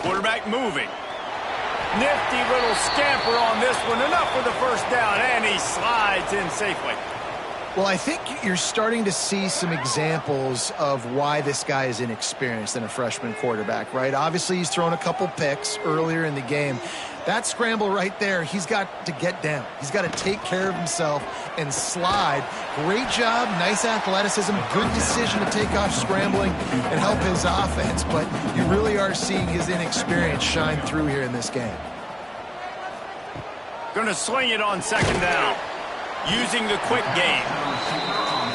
Quarterback moving. Nifty little scamper on this one. Enough for the 1st down, and he slides in safely. Well, I think you're starting to see some examples of why this guy is inexperienced in a freshman quarterback, right? Obviously, he's thrown a couple picks earlier in the game. That scramble right there, he's got to get down. He's got to take care of himself and slide. Great job, nice athleticism, good decision to take off scrambling and help his offense, but you really are seeing his inexperience shine through here in this game. Gonna swing it on 2nd down. Using the quick game.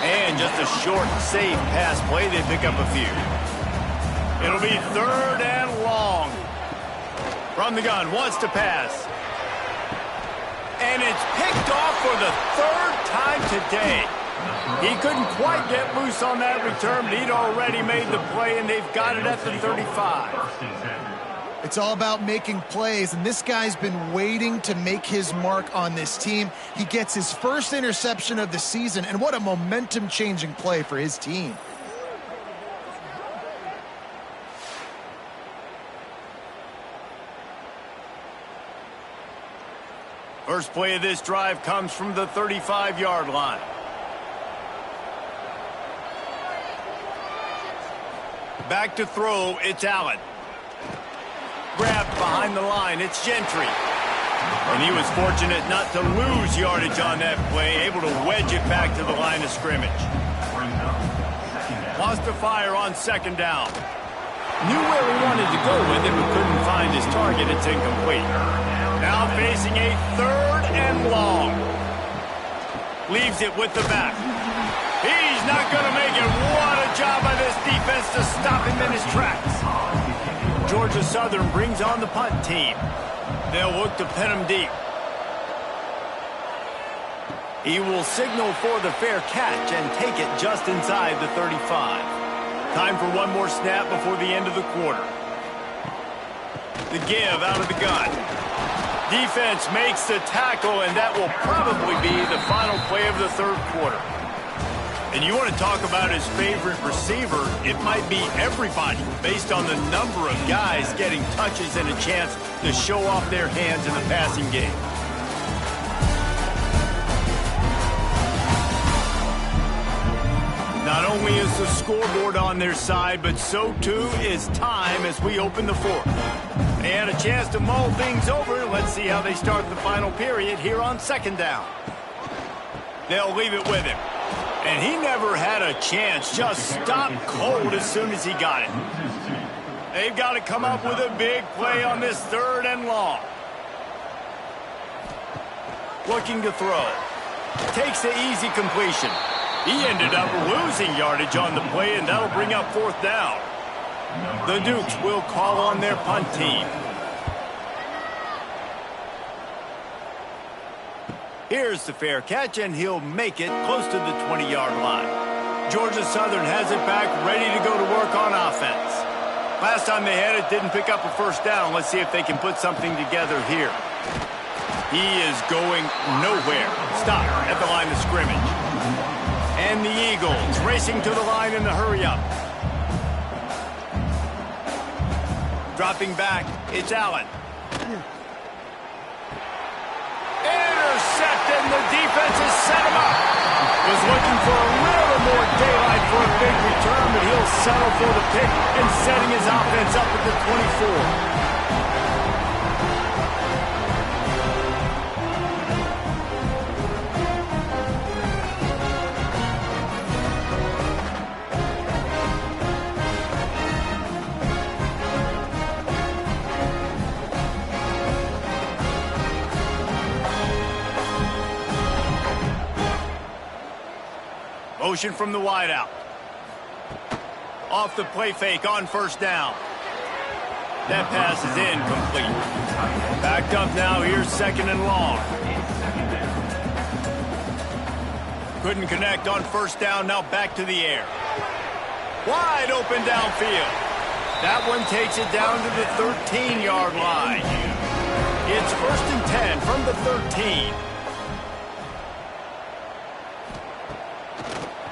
And just a short, safe pass play. They pick up a few. It'll be 3rd and long. From the gun, wants to pass. And it's picked off for the 3rd time today. He couldn't quite get loose on that return, but he'd already made the play, and they've got it at the 35. It's all about making plays, and this guy's been waiting to make his mark on this team. He gets his 1st interception of the season, and what a momentum-changing play for his team. First play of this drive comes from the 35-yard line. Back to throw, it's Allen. Grabbed behind the line, it's Gentry. And he was fortunate not to lose yardage on that play, able to wedge it back to the line of scrimmage. Lost to fire on second down. Knew where he wanted to go with it, but couldn't find his target. It's incomplete. Now facing a third and long. Leaves it with the back. He's not going to make it. What a job by this defense to stop him in his tracks. Georgia Southern brings on the punt team. They'll look to pin him deep. He will signal for the fair catch and take it just inside the 35. Time for one more snap before the end of the quarter. The give out of the gun. Defense makes the tackle, and that will probably be the final play of the third quarter. And you want to talk about his favorite receiver, it might be everybody based on the number of guys getting touches and a chance to show off their hands in the passing game. Not only is the scoreboard on their side, but so too is time as we open the fourth. They had a chance to mull things over. Let's see how they start the final period here on second down. They'll leave it with him. And he never had a chance, just stopped cold as soon as he got it. They've got to come up with a big play on this third and long. Looking to throw. Takes the easy completion. He ended up losing yardage on the play, and that'll bring up fourth down. The Dukes will call on their punt team. Here's the fair catch, and he'll make it close to the 20-yard line. Georgia Southern has it back, ready to go to work on offense. Last time they had it, didn't pick up a first down. Let's see if they can put something together here. He is going nowhere. Stop at the line of scrimmage. And the Eagles racing to the line in the hurry-up. Dropping back, it's Allen. Intercepted, the defense has set him up. Was looking for a little more daylight for a big return, but he'll settle for the pick and setting his offense up at the 24. Motion from the wideout. Off the play fake on first down. That pass is incomplete. Backed up now, here's second and long. Couldn't connect on first down, now back to the air. Wide open downfield. That one takes it down to the 13-yard line. It's first and 10 from the 13.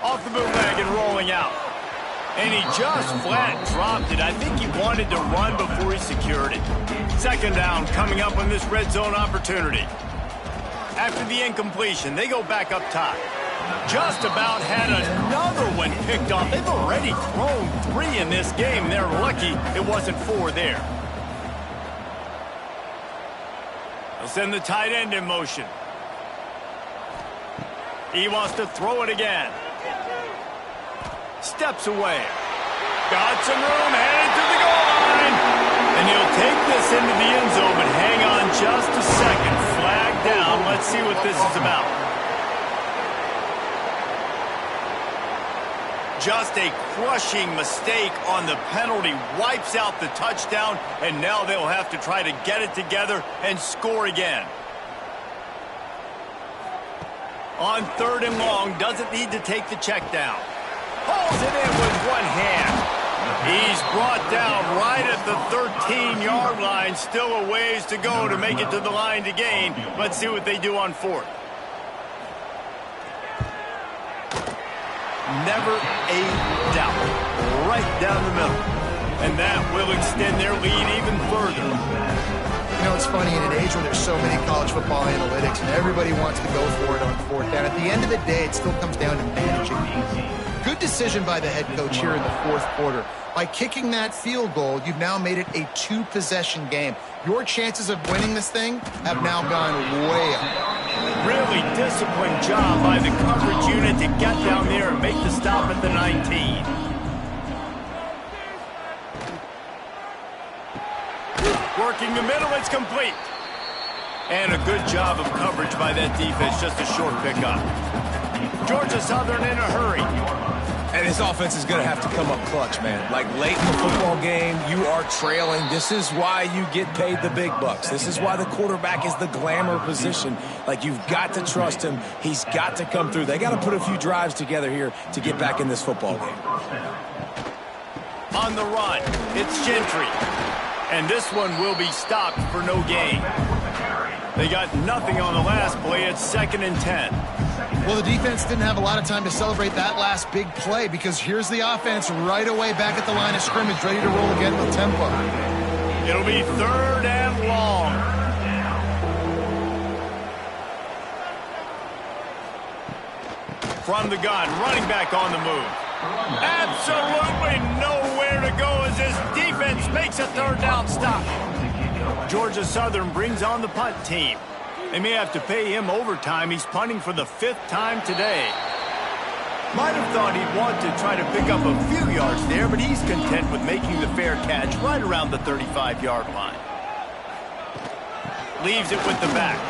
Off the bootleg and rolling out. And he just flat dropped it. I think he wanted to run before he secured it. Second down coming up on this red zone opportunity. After the incompletion, they go back up top. Just about had another one picked off. They've already thrown 3 in this game. They're lucky it wasn't 4 there. They'll send the tight end in motion. He wants to throw it again. Steps away. Got some room, headed to the goal line. And he'll take this into the end zone, but hang on just a second. Flag down. Let's see what this is about. Just a crushing mistake on the penalty. Wipes out the touchdown, and now they'll have to try to get it together and score again. On third and long, doesn't need to take the check down. Pulls it in with one hand. He's brought down right at the 13-yard line. Still a ways to go to make it to the line to gain. Let's see what they do on fourth. Never a doubt. Right down the middle. And that will extend their lead even further. You know, it's funny, in an age where there's so many college football analytics and everybody wants to go for it on fourth down, at the end of the day, it still comes down to managing. Good decision by the head coach here in the fourth quarter. By kicking that field goal, you've now made it a two-possession game. Your chances of winning this thing have now gone way up. Really disciplined job by the coverage unit to get down there and make the stop at the 19. Working the middle, it's complete. And a good job of coverage by that defense, just a short pickup. Georgia Southern in a hurry. And his offense is going to have to come up clutch, man. Like late in the football game, you are trailing. This is why you get paid the big bucks. This is why the quarterback is the glamour position. Like, you've got to trust him. He's got to come through. They got to put a few drives together here to get back in this football game. On the run, it's Gentry. And this one will be stopped for no gain. They got nothing on the last play. It's 2nd and 10. Well, the defense didn't have a lot of time to celebrate that last big play because here's the offense right away back at the line of scrimmage, ready to roll again with tempo. It'll be 3rd and long. From the gun, running back on the move. Absolutely nowhere to go as this defense makes a 3rd down stop. Georgia Southern brings on the punt team. They may have to pay him overtime. He's punting for the 5th time today. Might have thought he'd want to try to pick up a few yards there, but he's content with making the fair catch right around the 35-yard line. Leaves it with the back.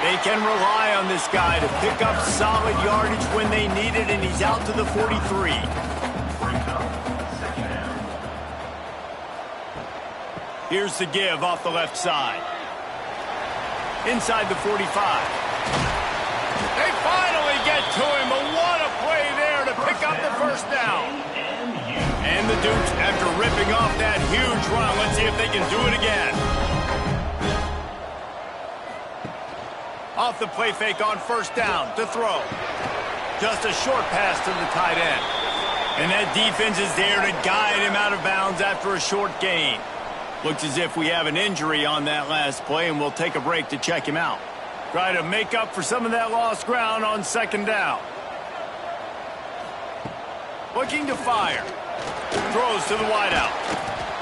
They can rely on this guy to pick up solid yardage when they need it, and he's out to the 43. Here's the give off the left side. Inside the 45. They finally get to him, but what a play there to pick up the 1st down. And the Dukes, after ripping off that huge run, let's see if they can do it again. Off the play fake on 1st down to throw. Just a short pass to the tight end. And that defense is there to guide him out of bounds after a short gain. Looks as if we have an injury on that last play, and we'll take a break to check him out. Try to make up for some of that lost ground on 2nd down. Looking to fire. Throws to the wideout.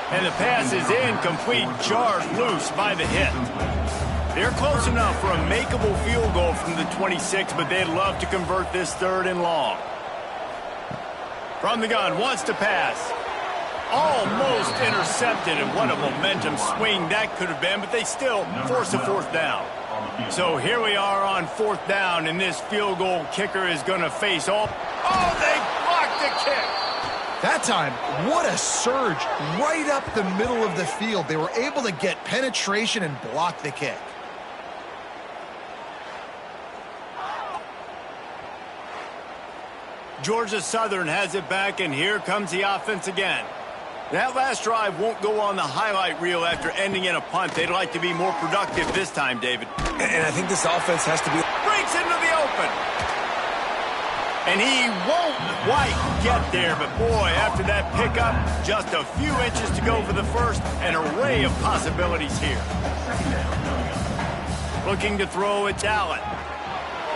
And the pass is incomplete, jarred loose by the hit. They're close enough for a makeable field goal from the 26, but they'd love to convert this 3rd and long. From the gun, wants to pass. Almost intercepted, and what a momentum swing that could have been, but they still force a 4th down. So here we are on 4th down, and this field goal kicker is going to face all... Oh, they blocked the kick! That time, what a surge right up the middle of the field. They were able to get penetration and block the kick. Georgia Southern has it back, and here comes the offense again. That last drive won't go on the highlight reel after ending in a punt. They'd like to be more productive this time, David. And I think this offense has to be... Breaks into the open. And he won't quite get there, but boy, after that pickup, just a few inches to go for the 1st. An array of possibilities here. Looking to throw, it's Allen.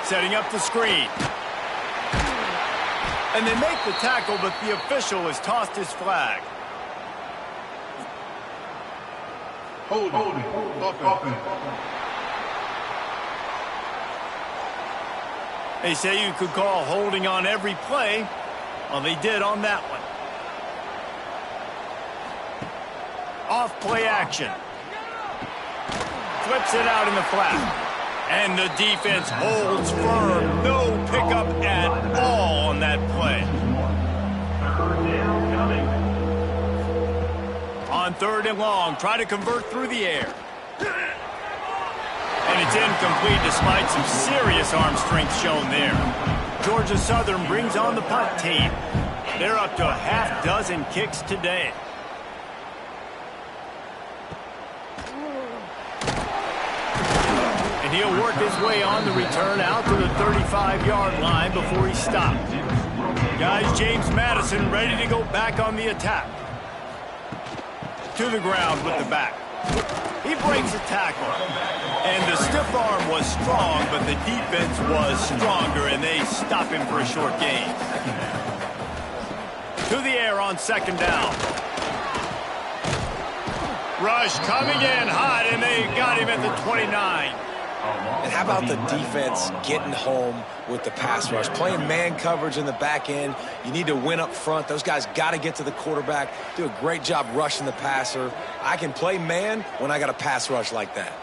Setting up the screen. And they make the tackle, but the official has tossed his flag. Holding. They say you could call holding on every play. Well, they did on that one. Off play action. Flips it out in the flat. And the defense holds firm. No pickup at all on that play. On 3rd and long, try to convert through the air. And it's incomplete despite some serious arm strength shown there. Georgia Southern brings on the punt team. They're up to a half-dozen kicks today. And he'll work his way on the return out to the 35-yard line before he's stopped. Guys, James Madison ready to go back on the attack. To the ground with the back. He breaks a tackle. And the stiff arm was strong, but the defense was stronger, and they stop him for a short gain. To the air on second down. Rush coming in hot, and they got him at the 29. And how about the defense getting home with the pass rush? Playing man coverage in the back end. You need to win up front. Those guys got to get to the quarterback. Do a great job rushing the passer. I can play man when I got a pass rush like that.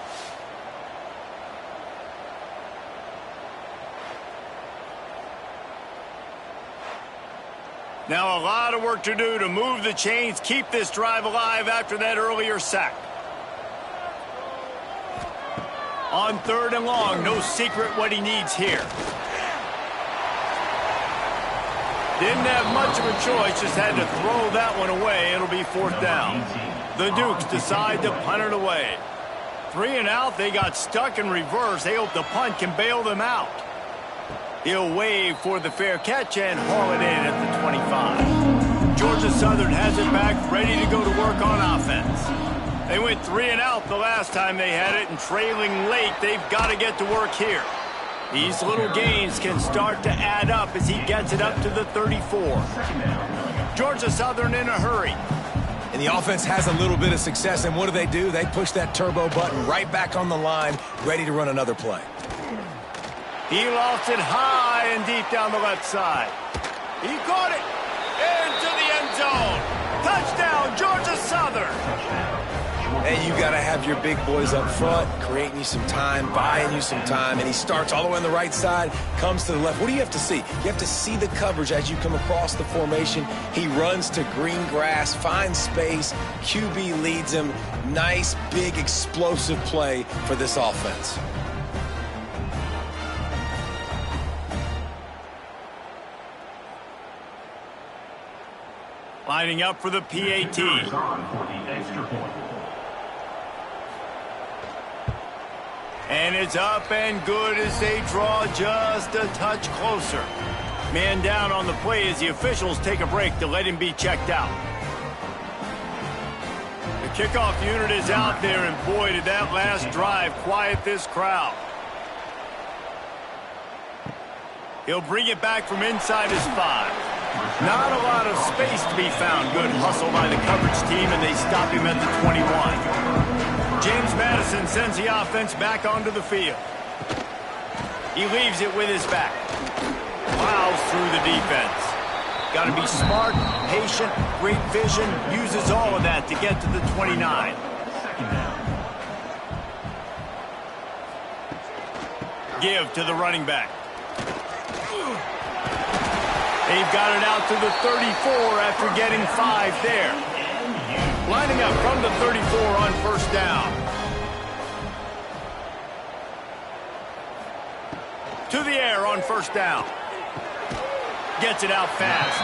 Now a lot of work to do to move the chains, keep this drive alive after that earlier sack. On third and long, no secret what he needs here. Didn't have much of a choice, just had to throw that one away. It'll be fourth down. The Dukes decide to punt it away. 3 and out, they got stuck in reverse. They hope the punt can bail them out. He'll wave for the fair catch and haul it in at the 25. Georgia Southern has it back, ready to go to work on offense. They went 3 and out the last time they had it, and trailing late, they've got to get to work here. These little gains can start to add up as he gets it up to the 34. Georgia Southern in a hurry. And the offense has a little bit of success, and what do? They push that turbo button right back on the line, ready to run another play. He lofts it high and deep down the left side. He caught it into the end zone. Touchdown, Georgia Southern. Hey, you got to have your big boys up front, creating you some time, buying you some time, and he starts all the way on the right side, comes to the left. What do you have to see? You have to see the coverage as you come across the formation. He runs to green grass, finds space, QB leads him. Nice, big, explosive play for this offense. Lining up for the PAT. And it's up and good as they draw just a touch closer. Man down on the play as the officials take a break to let him be checked out. The kickoff unit is out there, and boy, did that last drive quiet this crowd. He'll bring it back from inside his 5. Not a lot of space to be found. Good hustle by the coverage team, and they stop him at the 21. James Madison sends the offense back onto the field. He leaves it with his back. Plows through the defense. Got to be smart, patient, great vision. Uses all of that to get to the 29. Give to the running back. They've got it out to the 34 after getting 5 there. Lining up from the 34 on first down. To the air on first down. Gets it out fast.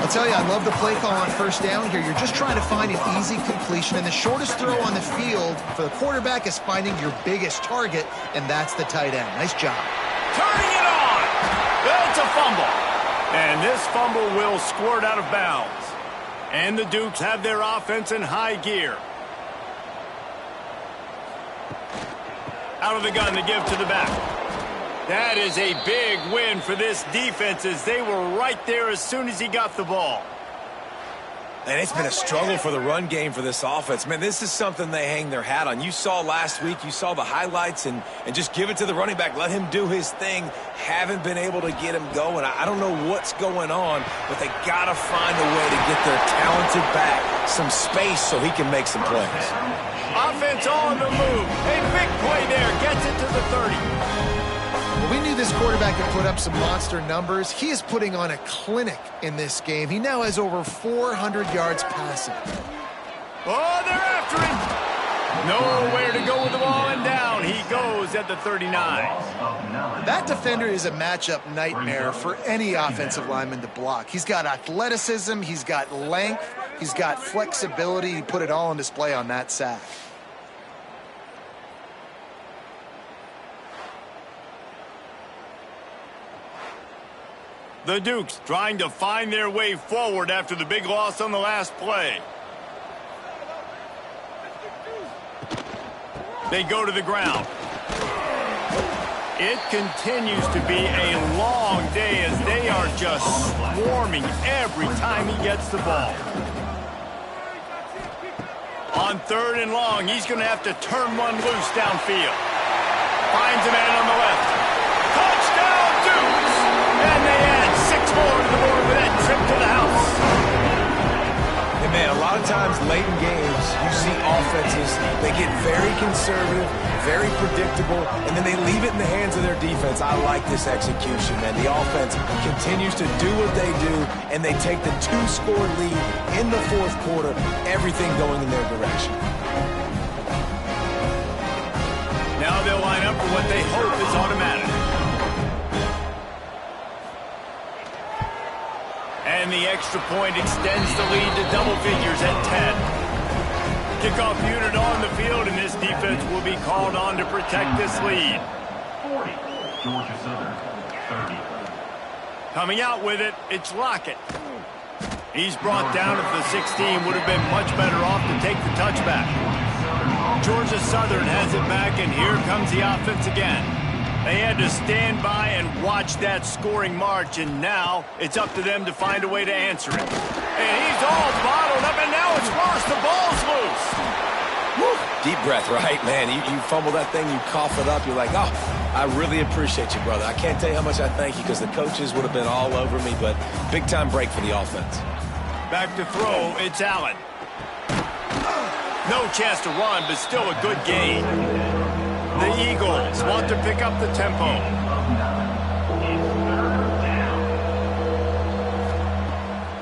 I'll tell you, I love the play call on first down here. You're just trying to find an easy completion, and the shortest throw on the field for the quarterback is finding your biggest target, and that's the tight end. Nice job. Turning it on. That's a fumble. And this fumble will squirt out of bounds. And the Dukes have their offense in high gear. Out of the gun to give to the back. That is a big win for this defense as they were right there as soon as he got the ball. And it's been a struggle for the run game for this offense. Man, this is something they hang their hat on. You saw last week, you saw the highlights, and just give it to the running back. Let him do his thing. Haven't been able to get him going. I don't know what's going on, but they got to find a way to get their talented back some space so he can make some plays. Offense on the move. A big play there. Gets it to the 30. We knew this quarterback could put up some monster numbers. He is putting on a clinic in this game. He now has over 400 yards passing. Oh, they're after him. Nowhere to go with the ball, and down he goes at the 39. That defender is a matchup nightmare for any offensive lineman to block. He's got athleticism, he's got length, he's got flexibility. He put it all on display on that sack. The Dukes trying to find their way forward after the big loss on the last play. They go to the ground. It continues to be a long day as they are just swarming every time he gets the ball. On 3rd and long, he's going to have to turn one loose downfield. Finds a man on the left. Touchdown, Dukes! And they add 6 more to the board with that trip to the house. And man, a lot of times late in games, you see offenses, they get very conservative, very predictable, and then they leave it in the hands of their defense. I like this execution, man. The offense continues to do what they do, and they take the 2-score lead in the 4th quarter, everything going in their direction. Now they'll line up for what they hope is automatic. And the extra point extends the lead to double figures at 10. Kickoff unit on the field, and this defense will be called on to protect this lead. 40, Georgia Southern, 30. Coming out with it, it's Lockett. He's brought down at the 16, would have been much better off to take the touchback. Georgia Southern has it back, and here comes the offense again. They had to stand by and watch that scoring march, and now it's up to them to find a way to answer it. And he's all bottled up, and now it's worse. The ball's loose. Woo. Deep breath, right, man? You fumble that thing, you cough it up, you're like, oh, I really appreciate you, brother. I can't tell you how much I thank you because the coaches would have been all over me, but big-time break for the offense. Back to throw, it's Allen. No chance to run, but still a good gain. The Eagles want to pick up the tempo.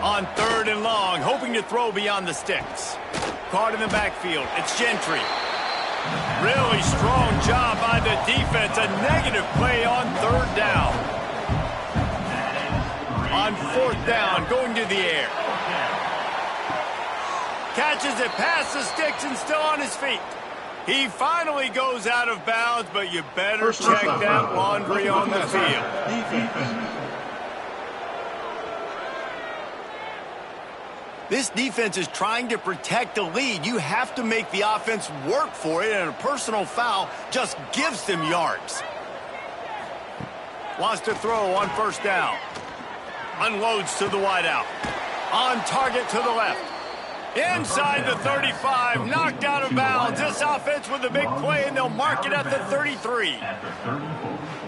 On 3rd and long, hoping to throw beyond the sticks. Caught in the backfield, it's Gentry. Really strong job by the defense. A negative play on 3rd down. On 4th down, going to the air. Catches it past the sticks and still on his feet. He finally goes out of bounds, but you better check that laundry on the field. This defense is trying to protect the lead. You have to make the offense work for it, and a personal foul just gives them yards. Wants to throw on 1st down. Unloads to the wideout. On target to the left. Inside the 35, knocked out of bounds. This offense with a big play, and they'll mark it at the 33.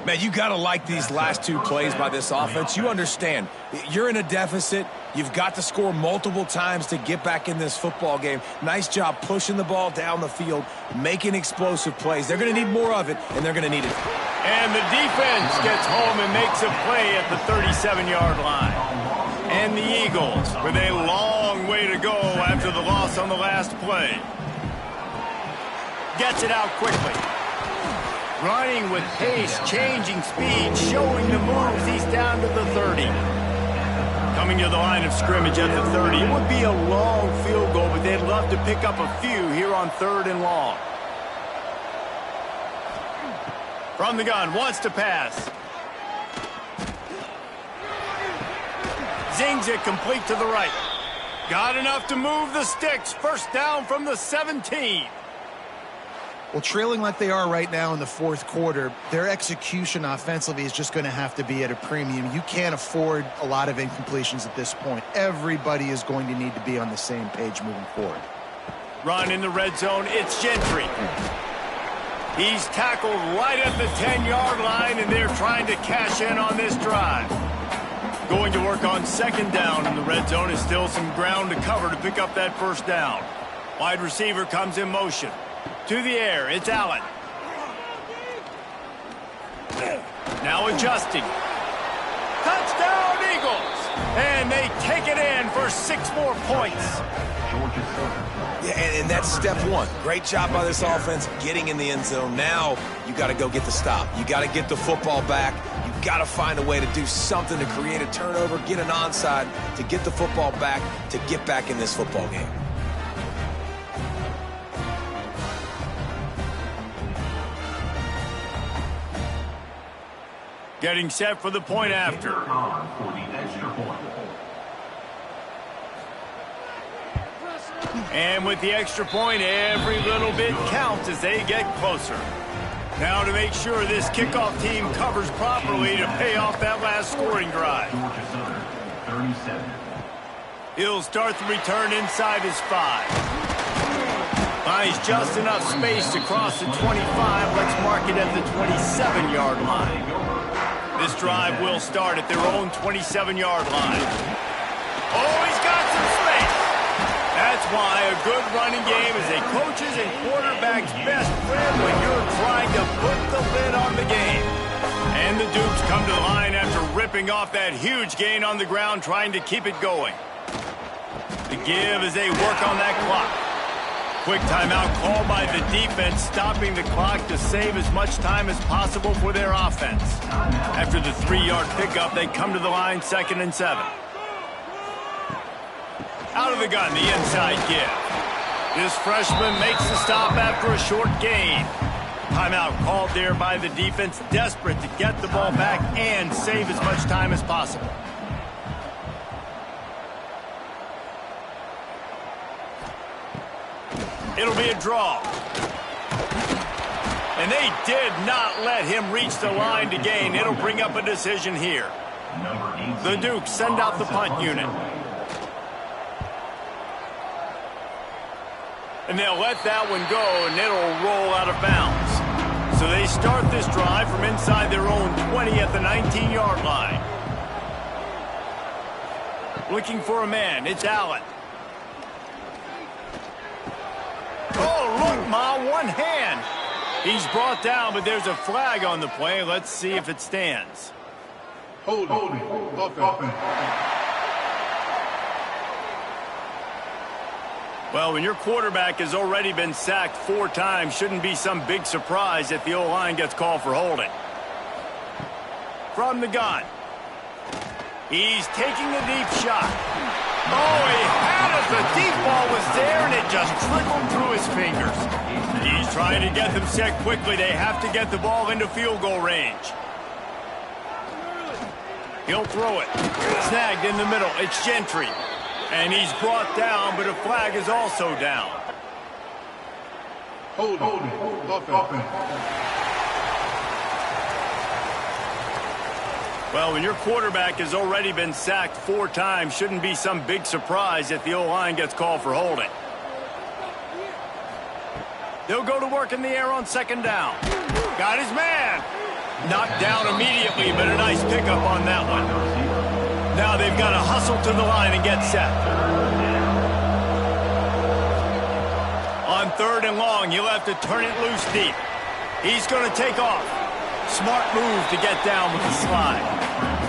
Man, you got to like these last 2 plays by this offense. You understand, you're in a deficit. You've got to score multiple times to get back in this football game. Nice job pushing the ball down the field, making explosive plays. They're going to need more of it, and they're going to need it. And the defense gets home and makes a play at the 37-yard line. And the Eagles with a long way to go after the loss on the last play. Gets it out quickly. Running with pace, changing speed, showing the moves. He's down to the 30. Coming to the line of scrimmage at the 30. It would be a long field goal, but they'd love to pick up a few here on 3rd and long. From the gun, wants to pass. Zings it complete to the right. Got enough to move the sticks. 1st down from the 17. Well, trailing like they are right now in the 4th quarter, their execution offensively is just going to have to be at a premium. You can't afford a lot of incompletions at this point. Everybody is going to need to be on the same page moving forward. Run in the red zone. It's Gentry. He's tackled right at the 10-yard line, and they're trying to cash in on this drive. Going to work on 2nd down in the red zone. Is still some ground to cover to pick up that 1st down. Wide receiver comes in motion. To the air, it's Allen. Now adjusting. Touchdown, Eagles! And they take it in for 6 more points. Yeah, and that's step 1. Great job by this offense getting in the end zone. Now you got to go get the stop. You got to get the football back. You got to find a way to do something to create a turnover, get an onside, to get the football back, to get back in this football game. Getting set for the point after. For the extra point. And with the extra point, every little bit counts as they get closer. Now to make sure this kickoff team covers properly to pay off that last scoring drive. Georgia Southern, 37. He'll start the return inside his 5. Finds just enough space to cross the 25. Let's mark it at the 27-yard line. This drive will start at their own 27-yard line. Oh, he's got some space. That's why a good running game is a coach's and quarterback's best friend when you're trying to put the lid on the game. And the Dukes come to the line after ripping off that huge gain on the ground, trying to keep it going. The give as they work on that clock. Quick timeout called by the defense, stopping the clock to save as much time as possible for their offense. After the 3-yard pickup, they come to the line 2nd and 7. Out of the gun, the inside give. This freshman makes the stop after a short gain. Timeout called there by the defense, desperate to get the ball back and save as much time as possible. It'll be a draw. And they did not let him reach the line to gain. It'll bring up a decision here. The Dukes send out the punt unit. And they'll let that one go, and it'll roll out of bounds. So they start this drive from inside their own 20 at the 19-yard line. Looking for a man. It's Allen. Oh, look, Ma, one hand. He's brought down, but there's a flag on the play. Let's see if it stands. Hold it. Well, when your quarterback has already been sacked 4 times, shouldn't be some big surprise if the O-line gets called for holding. From the gun. He's taking a deep shot. Oh, he had it. The deep ball was there, and it just trickled through his fingers. He's trying to get them set quickly. They have to get the ball into field goal range. He'll throw it. Snagged in the middle. It's Gentry. And he's brought down, but a flag is also down. Hold it. Well, when your quarterback has already been sacked 4 times, shouldn't be some big surprise if the O-line gets called for holding. They'll go to work in the air on 2nd down. Got his man. Knocked down immediately, but a nice pickup on that one. Now they've got to hustle to the line and get set. On 3rd and long, he'll have to turn it loose deep. He's going to take off. Smart move to get down with the slide.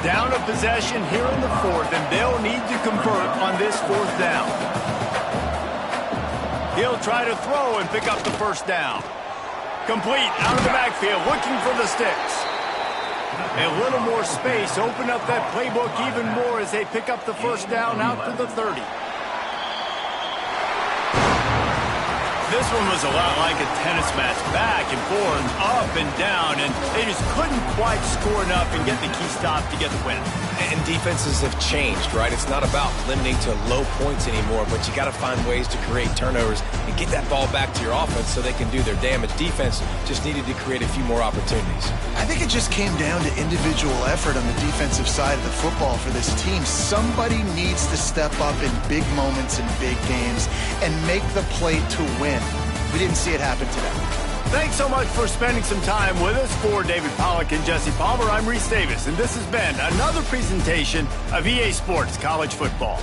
Down a possession here in the 4th, and they'll need to convert on this 4th down. He'll try to throw and pick up the 1st down. Complete out of the backfield, looking for the sticks. A little more space, open up that playbook even more as they pick up the 1st down out to the 30. This one was a lot like a tennis match, back and forth, up and down, and they just couldn't quite score enough and get the key stop to get the win. And defenses have changed, right? It's not about limiting to low points anymore, but you got to find ways to create turnovers and get that ball back to your offense so they can do their damage. Defense just needed to create a few more opportunities. I think it just came down to individual effort on the defensive side of the football for this team. Somebody needs to step up in big moments in big games and make the play to win. We didn't see it happen today. Thanks so much for spending some time with us. For David Pollack and Jesse Palmer, I'm Reese Davis, and this has been another presentation of EA Sports College Football.